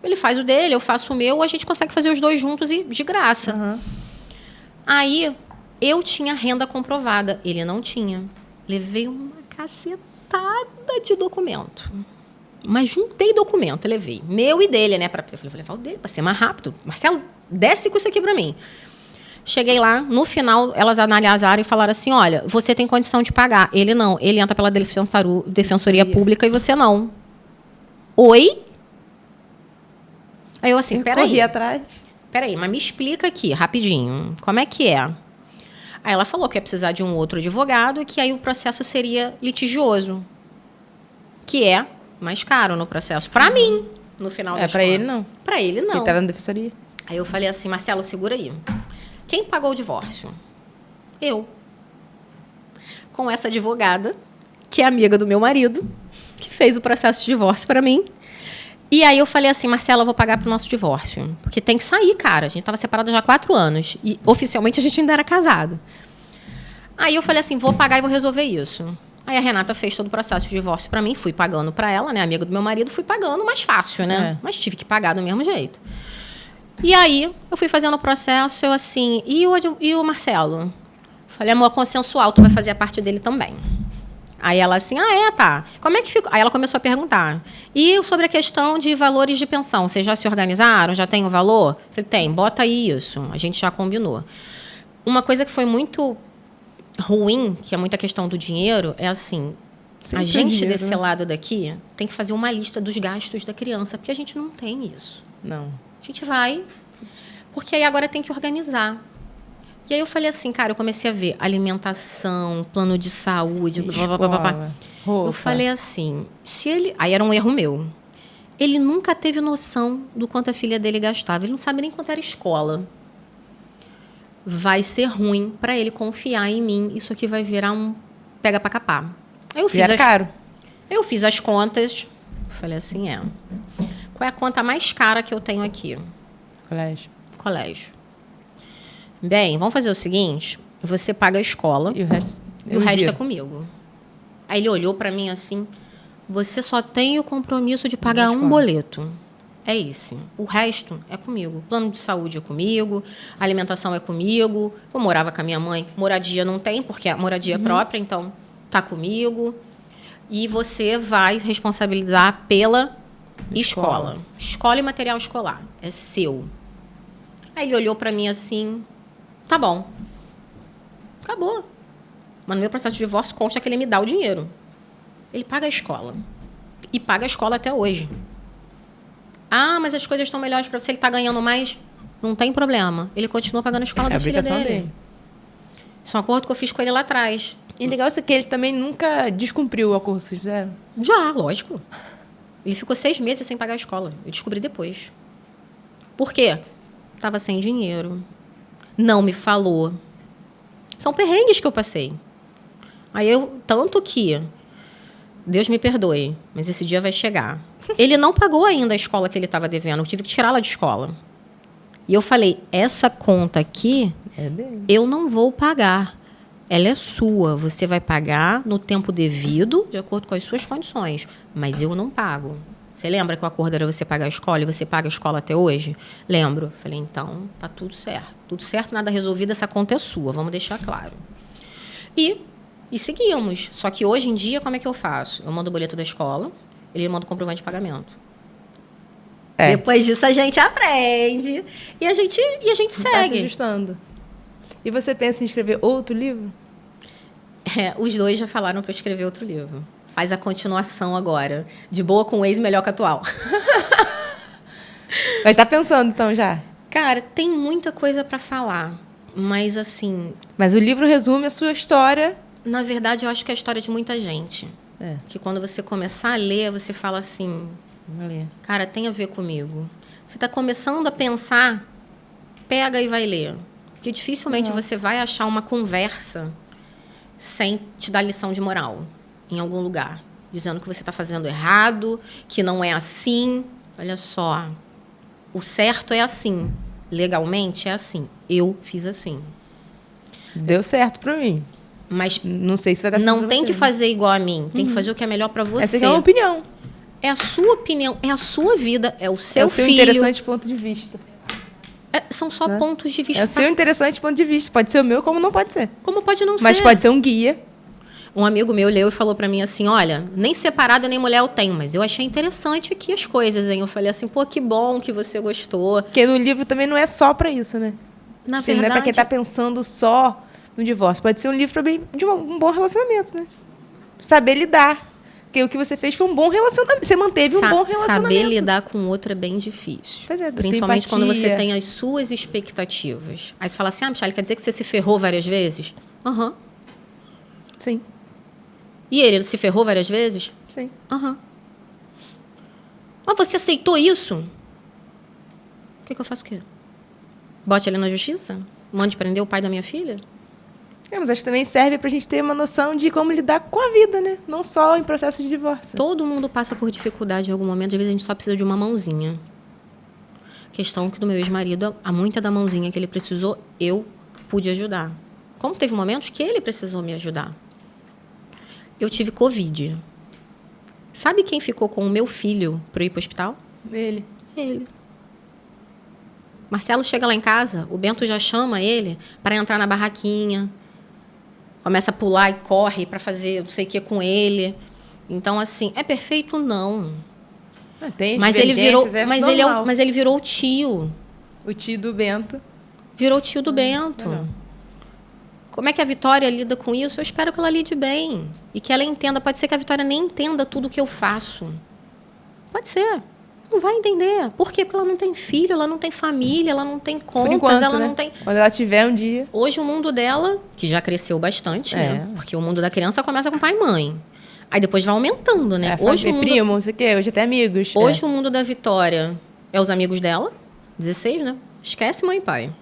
ele faz o dele, eu faço o meu, a gente consegue fazer os 2 juntos e de graça. Uhum. Aí, eu tinha renda comprovada, ele não tinha. Levei uma cacetada de documento. Mas juntei documento, levei. Meu e dele, né? Eu falei, vou levar o dele para ser mais rápido. Marcelo, desce com isso aqui para mim. Cheguei lá, no final, elas analisaram e falaram assim, olha, você tem condição de pagar. Ele não, ele entra pela Defensoria Pública e você não. Oi? Aí eu assim, peraí. Corri atrás. Peraí, mas me explica aqui, rapidinho, como é que é? Aí ela falou que ia precisar de um outro advogado e que aí o processo seria litigioso. Que é mais caro no processo. Para mim, no final das contas. Para ele, não. Para ele, não. Ele estava na Defensoria. Aí eu falei assim, Marcelo, segura aí. Quem pagou o divórcio? Eu. Com essa advogada, que é amiga do meu marido, que fez o processo de divórcio para mim. E aí eu falei assim, Marcela, eu vou pagar pro nosso divórcio. Porque tem que sair, cara. A gente estava separado já há 4 anos. E oficialmente a gente ainda era casado. Aí eu falei assim, vou pagar e vou resolver isso. Aí a Renata fez todo o processo de divórcio para mim. Fui pagando para ela, né? Amiga do meu marido, fui pagando mais fácil, né? Mas tive que pagar do mesmo jeito. E aí, eu fui fazendo o processo, eu assim... E o Marcelo? Falei, amor, consensual, tu vai fazer a parte dele também. Aí ela assim, tá. Como é que ficou? Aí ela começou a perguntar. E sobre a questão de valores de pensão? Vocês já se organizaram? Já tem o valor? Falei, tem, bota aí isso. A gente já combinou. Uma coisa que foi muito ruim, que é muita questão do dinheiro, é assim... Sempre a gente dinheiro, desse lado daqui tem que fazer uma lista dos gastos da criança, porque a gente não tem isso. Não. A gente vai, porque aí agora tem que organizar. E aí eu falei assim, cara, eu comecei a ver alimentação, plano de saúde, blá, blá, blá, blá. Eu falei assim, se ele... Aí era um erro meu. Ele nunca teve noção do quanto a filha dele gastava. Ele não sabe nem quanto era escola. Vai ser ruim para ele confiar em mim. Isso aqui vai virar um pega para capar. Aí eu fiz caro. Eu fiz as contas. Falei assim, qual é a conta mais cara que eu tenho aqui? Colégio. Bem, vamos fazer o seguinte. Você paga a escola. E o resto? E o resto é comigo. Aí ele olhou para mim assim. Você só tem o compromisso de pagar um boleto. É esse. O resto é comigo. Plano de saúde é comigo. Alimentação é comigo. Eu morava com a minha mãe. Moradia não tem, porque a moradia é própria. Então, tá comigo. E você vai responsabilizar pela Escola. Escola e material escolar. É seu. Aí ele olhou para mim assim, tá bom. Acabou. Mas no meu processo de divórcio consta que ele me dá o dinheiro. Ele paga a escola. E paga a escola até hoje. Ah, mas as coisas estão melhores para você, ele tá ganhando mais? Não tem problema. Ele continua pagando a escola da filha dele. Isso é um acordo que eu fiz com ele lá atrás. E legal é que ele também nunca descumpriu o acordo que vocês fizeram? Já, lógico. Ele ficou 6 meses sem pagar a escola. Eu descobri depois. Por quê? Tava sem dinheiro. Não me falou. São perrengues que eu passei. Aí tanto que, Deus me perdoe, mas esse dia vai chegar. Ele não pagou ainda a escola que ele estava devendo. Eu tive que tirá-la de escola. E eu falei, essa conta aqui, eu não vou pagar. Ela é sua. Você vai pagar no tempo devido, de acordo com as suas condições. Mas eu não pago. Você lembra que o acordo era você pagar a escola e você paga a escola até hoje? Lembro. Falei, então, tá tudo certo. Tudo certo, nada resolvido, essa conta é sua. Vamos deixar claro. E seguimos. Só que hoje em dia, como é que eu faço? Eu mando o boleto da escola, ele me manda o comprovante de pagamento. Depois disso, a gente aprende. E a gente segue. Tá se ajustando. E você pensa em escrever outro livro? Os dois já falaram para eu escrever outro livro. Faz a continuação agora. De boa com o ex, melhor que atual. Mas tá pensando, então, já? Cara, tem muita coisa para falar. Mas, assim... Mas o livro resume a sua história. Na verdade, eu acho que é a história de muita gente. Que quando você começar a ler, você fala assim... Cara, tem a ver comigo. Você está começando a pensar, pega e vai ler. Porque dificilmente você vai achar uma conversa sem te dar lição de moral em algum lugar. Dizendo que você está fazendo errado, que não é assim. Olha só, o certo é assim. Legalmente é assim. Eu fiz assim. Deu certo para mim. Mas não sei se vai dar certo. Não tem que fazer igual a mim. Tem que fazer o que é melhor para você. Essa é uma opinião. É a sua opinião, é a sua vida, é o seu filho. É o seu interessante ponto de vista. São só pontos de vista. É o seu interessante ponto de vista. Pode ser o meu, como não pode ser. Como pode não ser. Mas pode ser um guia. Um amigo meu leu e falou para mim assim, olha, nem separada nem mulher eu tenho, mas eu achei interessante aqui as coisas, hein? Eu falei assim, pô, que bom que você gostou. Porque no livro também não é só para isso, né? Na verdade... Não é para quem tá pensando só no divórcio. Pode ser um livro de um bom relacionamento, né? Saber lidar. Porque o que você fez foi um bom relacionamento. Você manteve um bom relacionamento. Saber lidar com o outro é bem difícil. Pois é, principalmente quando você tem as suas expectativas. Aí você fala assim, Michele, quer dizer que você se ferrou várias vezes? Aham. Sim. E ele se ferrou várias vezes? Sim. Aham. Mas você aceitou isso? O que eu faço o quê? Bote ele na justiça? Mande prender o pai da minha filha? Mas acho que também serve pra gente ter uma noção de como lidar com a vida, né? Não só em processo de divórcio. Todo mundo passa por dificuldade em algum momento. Às vezes a gente só precisa de uma mãozinha. Questão que do meu ex-marido, a muita da mãozinha que ele precisou, eu pude ajudar. Como teve momentos que ele precisou me ajudar. Eu tive Covid. Sabe quem ficou com o meu filho para ir para o hospital? Ele. Marcelo chega lá em casa, o Bento já chama ele para entrar na barraquinha. Começa a pular e corre para fazer não sei o que com ele. Então, assim, é perfeito? Não. Tem mas ele virou, mas ele virou o tio. O tio do Bento. Virou o tio do Bento. Não. Como é que a Vitória lida com isso? Eu espero que ela lide bem. E que ela entenda. Pode ser que a Vitória nem entenda tudo o que eu faço. Pode ser. Não vai entender. Por quê? Porque ela não tem filho, ela não tem família, ela não tem contas, enquanto, ela né? não tem... Quando ela tiver um dia... Hoje o mundo dela, que já cresceu bastante, né? Porque o mundo da criança começa com pai e mãe. Aí depois vai aumentando, né? Hoje o mundo... primo, não sei o quê, hoje até amigos. Hoje o mundo da Vitória é os amigos dela, 16, né? Esquece mãe e pai.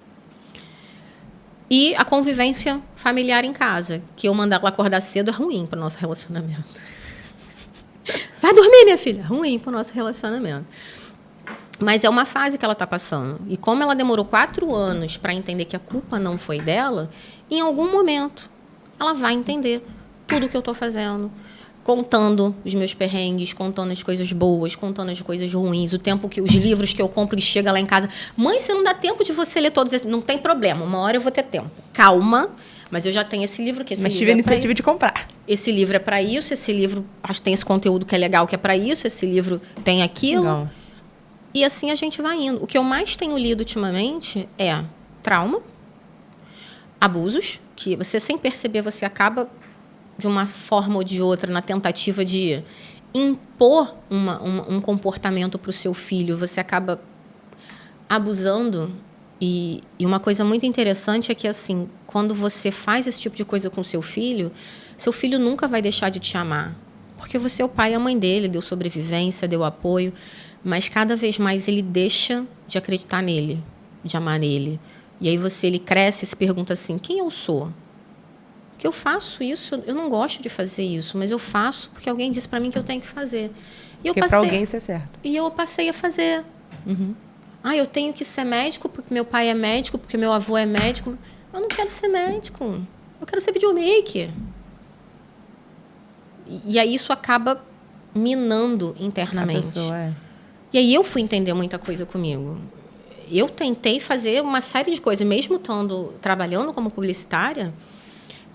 E a convivência familiar em casa, que eu mandar ela acordar cedo é ruim para o nosso relacionamento. Vai dormir, minha filha. Ruim para o nosso relacionamento. Mas é uma fase que ela está passando. E como ela demorou 4 anos para entender que a culpa não foi dela, em algum momento ela vai entender tudo o que eu estou fazendo. Contando os meus perrengues, contando as coisas boas, contando as coisas ruins, o tempo que os livros que eu compro e chega lá em casa. Mãe, se não dá tempo de você ler todos esses... Não tem problema, uma hora eu vou ter tempo. Calma, Mas eu já tenho esse livro, que esse Mas livro tive a é pra iniciativa de comprar. esse livro é para isso, esse livro acho que tem esse conteúdo que é legal, que é para isso, esse livro tem aquilo. Legal. E assim a gente vai indo. O que eu mais tenho lido ultimamente é trauma, abusos, que você sem perceber, você acaba de uma forma ou de outra na tentativa de impor um comportamento para o seu filho, você acaba abusando. E uma coisa muito interessante é que, assim, quando você faz esse tipo de coisa com seu filho nunca vai deixar de te amar. Porque você é o pai e a mãe dele, deu sobrevivência, deu apoio, mas cada vez mais ele deixa de acreditar nele, de amar nele. E aí ele cresce e se pergunta assim, quem eu sou? Que eu faço isso, eu não gosto de fazer isso, mas eu faço porque alguém disse para mim que eu tenho que fazer. E Porque para alguém isso é certo. E eu passei a fazer. Eu tenho que ser médico porque meu pai é médico, porque meu avô é médico. Eu não quero ser médico. Eu quero ser videomaker. E aí isso acaba minando internamente. A pessoa, é. E aí eu fui entender muita coisa comigo. Eu tentei fazer uma série de coisas, mesmo trabalhando como publicitária.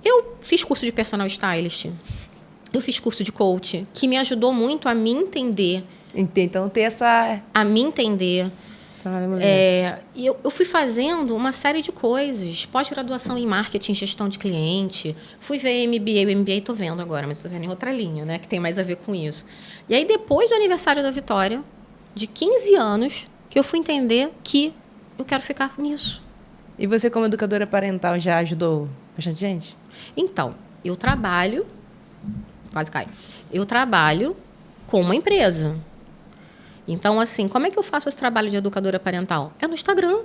Eu fiz curso de personal stylist. Eu fiz curso de coach, que me ajudou muito a me entender. Então, ter essa... A me entender. E eu fui fazendo uma série de coisas. Pós-graduação em marketing, gestão de cliente. Fui ver MBA. O MBA estou vendo agora, mas estou vendo em outra linha, né? Que tem mais a ver com isso. E aí, depois do aniversário da Vitória, de 15 anos, que eu fui entender que eu quero ficar nisso. E você, como educadora parental, já ajudou bastante gente? Então, eu trabalho... Quase cai. Eu trabalho com uma empresa. Então, assim, como é que eu faço esse trabalho de educadora parental? É no Instagram.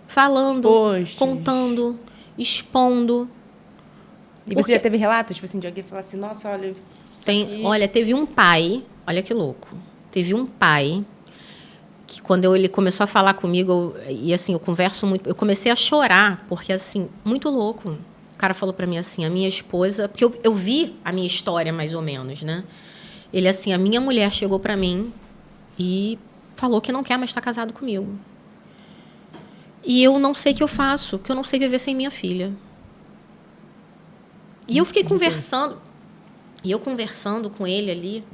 Falando, contando, expondo. E você já teve relatos, tipo assim, de alguém falar assim, nossa, olha... Olha, teve um pai, olha que louco. Teve um pai que quando ele começou a falar comigo, e assim, eu converso muito, eu comecei a chorar, porque assim, muito louco. O cara falou para mim assim, a minha esposa... Porque eu vi a minha história, mais ou menos, né? Ele assim, a minha mulher chegou para mim e falou que não quer mais estar casado comigo. E eu não sei o que eu faço, que eu não sei viver sem minha filha. E eu fiquei conversando. E eu conversando com ele ali,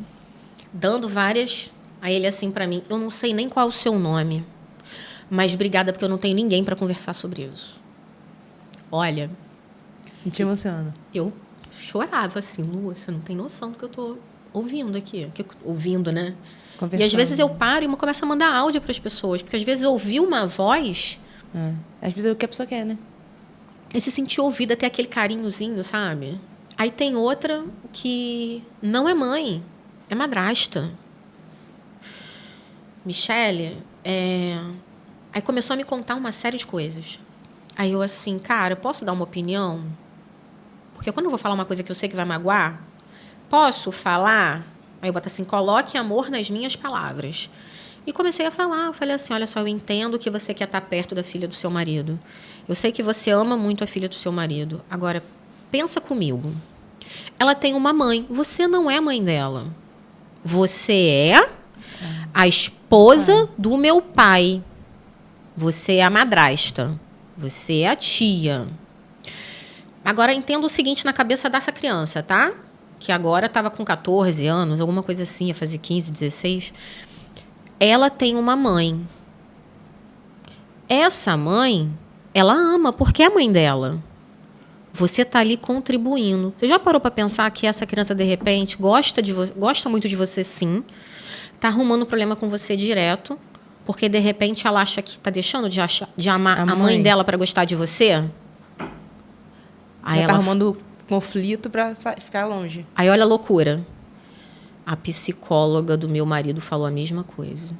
dando várias... Aí ele assim para mim, eu não sei nem qual é o seu nome, mas obrigada porque eu não tenho ninguém para conversar sobre isso. Olha... E te emociona. Eu chorava assim, Lu, você não tem noção do que eu tô ouvindo aqui. Ouvindo, né? E às vezes eu paro e começo a mandar áudio para as pessoas, porque às vezes ouvir uma voz... Às vezes é o que a pessoa quer, né? E se sentir ouvida, ter aquele carinhozinho, sabe? Aí tem outra que não é mãe, é madrasta. Michele, aí começou a me contar uma série de coisas. Aí eu assim, cara, posso dar uma opinião? Porque quando eu vou falar uma coisa que eu sei que vai magoar, posso falar? Aí eu boto assim, coloque amor nas minhas palavras. E comecei a falar. Eu falei assim, olha só, eu entendo que você quer estar perto da filha do seu marido. Eu sei que você ama muito a filha do seu marido. Agora, pensa comigo. Ela tem uma mãe. Você não é mãe dela. Você é a esposa do meu pai. Você é a madrasta. Você é a tia. Agora, entenda o seguinte na cabeça dessa criança, tá? Que agora estava com 14 anos, alguma coisa assim, ia fazer 15, 16. Ela tem uma mãe. Essa mãe, ela ama, porque é a mãe dela. Você está ali contribuindo. Você já parou para pensar que essa criança, de repente, gosta muito de você, sim, está arrumando problema com você direto, porque, de repente, ela acha que está deixando de amar a mãe dela para gostar de você? Aí ela está arrumando conflito para ficar longe. Aí olha a loucura. A psicóloga do meu marido falou a mesma coisa.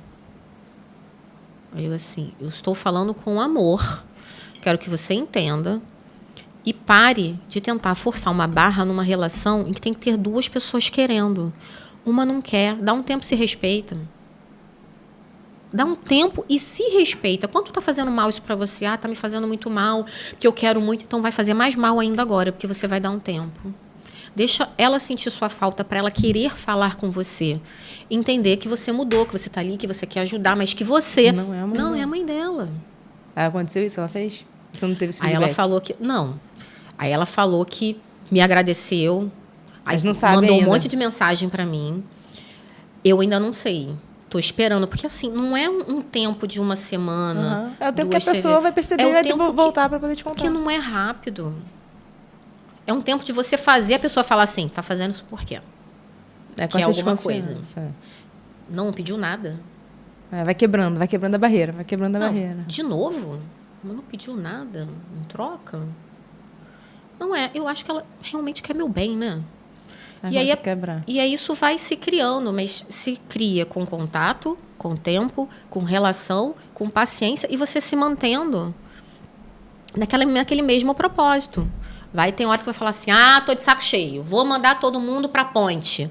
Aí eu assim, eu estou falando com amor. Quero que você entenda e pare de tentar forçar uma barra numa relação em que tem que ter duas pessoas querendo. Uma não quer. Dá um tempo e se respeita. Dá um tempo e se respeita. Quanto está fazendo mal isso para você? Está me fazendo muito mal, porque eu quero muito, então vai fazer mais mal ainda agora, porque você vai dar um tempo. Deixa ela sentir sua falta para ela querer falar com você. Entender que você mudou, que você está ali, que você quer ajudar, mas que você não é a mãe dela. Aconteceu isso? Ela fez? Você não teve esse feedback? Aí ela falou que... Não. Aí ela falou que me agradeceu. Mas não sabe mandou ainda. um monte de mensagem para mim. Eu ainda não sei. Tô esperando, porque assim, não é um tempo de uma semana. É o tempo que a pessoa vai perceber e vai voltar para poder te contar. Porque não é rápido. É um tempo de você fazer a pessoa falar assim, tá fazendo isso por quê? Que é alguma coisa. Não pediu nada. Vai quebrando a barreira, barreira. De novo? Mas não pediu nada em troca? Não é. Eu acho que ela realmente quer meu bem, né? E aí isso vai se criando, mas se cria com contato, com tempo, com relação, com paciência e você se mantendo naquele mesmo propósito. Vai ter hora que você vai falar assim, tô de saco cheio, vou mandar todo mundo para a ponte.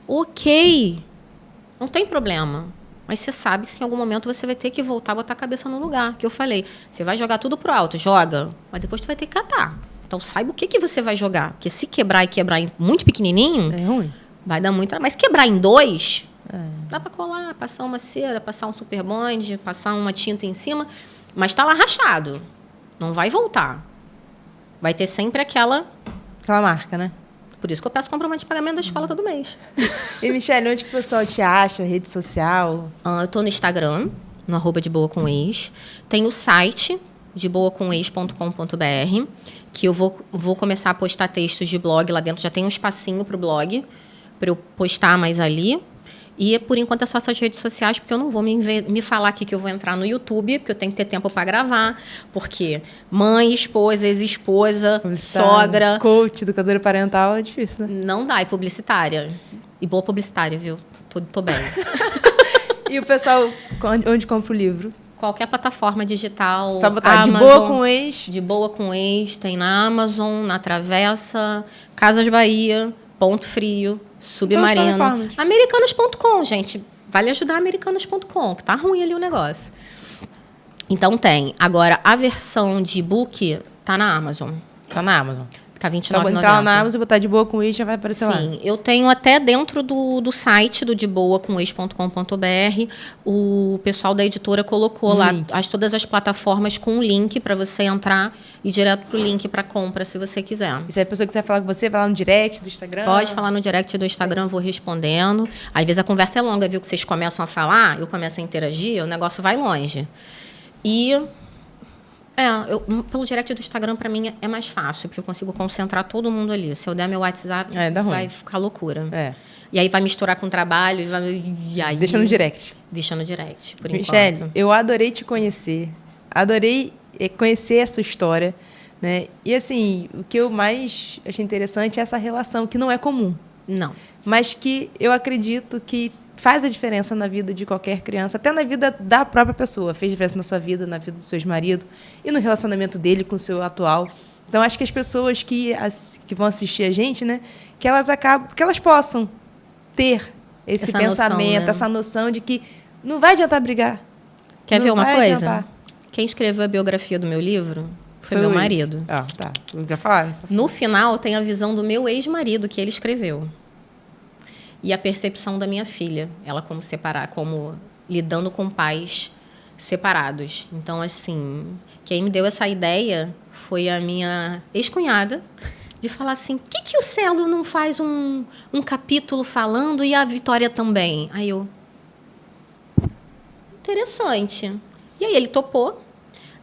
Ok, não tem problema. Mas você sabe que em algum momento você vai ter que voltar a botar a cabeça no lugar. Que eu falei, você vai jogar tudo pro alto, joga, mas depois tu vai ter que catar. Então, saiba o que você vai jogar. Porque se quebrar em muito pequenininho... É ruim. Vai dar muito... Mas quebrar em 2, dá para colar, passar uma cera, passar um super bond, passar uma tinta em cima. Mas tá lá rachado. Não vai voltar. Vai ter sempre aquela marca, né? Por isso que eu peço comprovante de pagamento da escola todo mês. E, Michele, onde que o pessoal te acha? Rede social? Eu tô no Instagram, no @deboacomex. Tem o site, deboacomex.com.br, que eu vou começar a postar textos de blog lá dentro. Já tem um espacinho para o blog, para eu postar mais ali. E, por enquanto, é só essas redes sociais, porque eu não vou me falar aqui que eu vou entrar no YouTube, porque eu tenho que ter tempo para gravar. Porque mãe, esposa, ex-esposa, sogra... Coach, educadora parental, é difícil, né? Não dá, e publicitária. E boa publicitária, viu? Tô bem. E o pessoal, onde compra o livro? Qualquer plataforma digital. Só botar Amazon, De Boa com Ex. De Boa com Ex. Tem na Amazon, na Travessa, Casas Bahia, Ponto Frio, Submarino. Americanas.com, gente. Vale ajudar Americanas.com, que tá ruim ali o negócio. Então tem. Agora, a versão de e-book tá na Amazon. Tá na Amazon. Tá R$29,90. Só entrar na Amazon e botar De Boa com Ex, já vai aparecer lá. Sim, eu tenho até dentro do site do deboacomex.com.br, o pessoal da editora colocou lá todas as plataformas com um link para você entrar e direto pro link para compra, se você quiser. E se a pessoa quiser falar com você, vai lá no direct do Instagram? Pode falar no direct do Instagram, eu vou respondendo. Às vezes a conversa é longa, viu? Que vocês começam a falar, eu começo a interagir, o negócio vai longe. E... pelo direct do Instagram, para mim, é mais fácil, porque eu consigo concentrar todo mundo ali. Se eu der meu WhatsApp, vai ficar loucura. E aí vai misturar com o trabalho. E aí, deixa no direct. Deixa no direct, por Michele, enquanto. eu adorei te conhecer. Adorei conhecer essa história. Né? E, assim, o que eu mais achei interessante é essa relação, que não é comum. Não. Mas que eu acredito que faz a diferença na vida de qualquer criança, até na vida da própria pessoa. Fez diferença na sua vida, na vida do seu ex-marido e no relacionamento dele com o seu atual. Então, acho que as pessoas que vão assistir a gente, né, que elas possam ter esse pensamento, noção, né? Essa noção de que não vai adiantar brigar. Quer ver uma coisa? Adiantar. Quem escreveu a biografia do meu livro foi meu marido. Tá. Já falaram. No final, tem a visão do meu ex-marido que ele escreveu. E a percepção da minha filha, ela como lidando com pais separados. Então, assim, quem me deu essa ideia foi a minha ex-cunhada, de falar assim, por que o Celo não faz um capítulo falando e a Vitória também? Aí eu... Interessante. E aí ele topou.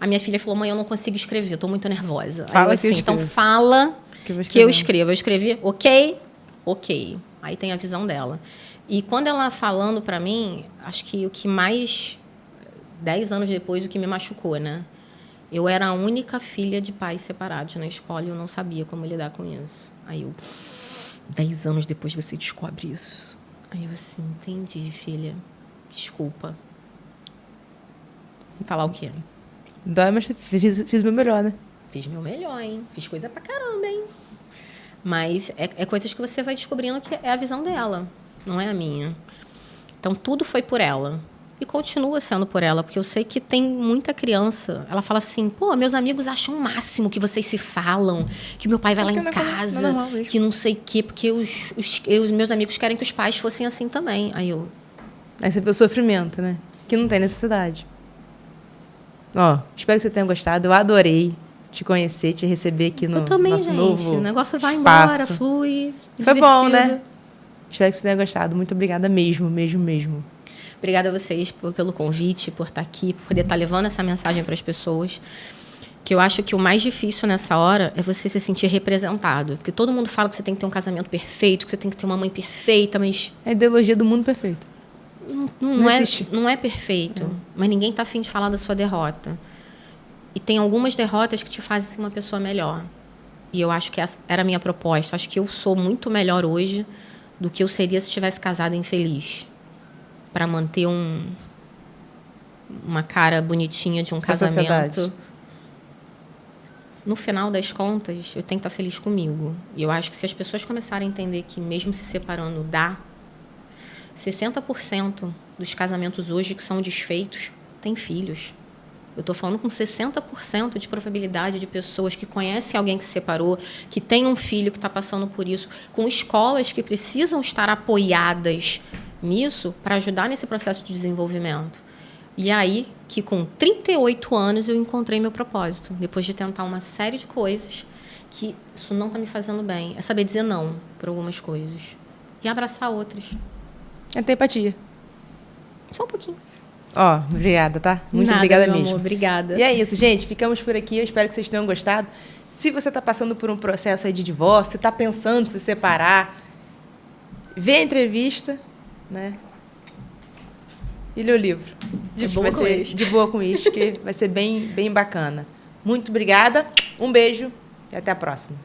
A minha filha falou, mãe, eu não consigo escrever, estou muito nervosa. Fala aí eu, assim, então fala que eu escrevo. Eu escrevi, ok. Aí tem a visão dela. E quando ela falando para mim, acho que o que mais... 10 anos depois, o que me machucou, né? Eu era a única filha de pais separados na escola e eu não sabia como lidar com isso. Aí eu... 10 anos depois você descobre isso. Aí eu assim, entendi, filha. Desculpa. Falar o quê? Dói, mas fiz o meu melhor, né? Fiz meu melhor, hein? Fiz coisa pra caramba, hein? Mas é coisas que você vai descobrindo que é a visão dela, não é a minha. Então, tudo foi por ela. E continua sendo por ela, porque eu sei que tem muita criança. Ela fala assim, pô, meus amigos acham o máximo que vocês se falam, que meu pai vai lá em casa, que não sei o quê, porque os meus amigos querem que os pais fossem assim também. Aí você vê o sofrimento, né? Que não tem necessidade. Espero que você tenha gostado. Eu adorei te conhecer, te receber aqui no Eu também, nosso gente. novo O negócio vai espaço. embora, flui. Foi bom, divertido. né? Espero que você tenha gostado. Muito obrigada mesmo, mesmo, mesmo. Obrigada a vocês pelo convite, por estar aqui, por poder estar levando essa mensagem para as pessoas. Que eu acho que o mais difícil nessa hora é você se sentir representado. Porque todo mundo fala que você tem que ter um casamento perfeito, que você tem que ter uma mãe perfeita, mas É a ideologia do mundo perfeito. Não existe. não é perfeito. Mas ninguém está afim de falar da sua derrota. E tem algumas derrotas que te fazem ser uma pessoa melhor. E eu acho que essa era a minha proposta. Acho que eu sou muito melhor hoje do que eu seria se tivesse casada infeliz. Para manter uma cara bonitinha de um casamento. Sociedade. No final das contas, eu tenho que estar feliz comigo. E eu acho que se as pessoas começarem a entender que mesmo se separando dá, 60% dos casamentos hoje que são desfeitos têm filhos. Eu estou falando com 60% de probabilidade de pessoas que conhecem alguém que se separou, que tem um filho que está passando por isso, com escolas que precisam estar apoiadas nisso para ajudar nesse processo de desenvolvimento. E aí que com 38 anos eu encontrei meu propósito, depois de tentar uma série de coisas que isso não está me fazendo bem. É saber dizer não para algumas coisas e abraçar outras. É ter empatia. Só um pouquinho. Ó, obrigada, tá? Muito Nada, obrigada meu mesmo. amor, obrigada. E é isso, gente. Ficamos por aqui. Eu espero que vocês tenham gostado. Se você está passando por um processo aí de divórcio, está pensando em se separar, vê a entrevista, né? E lê o livro. De Acho boa que vai com ser isso. de boa com isso, que vai ser bem, bem bacana. Muito obrigada. Um beijo e até a próxima.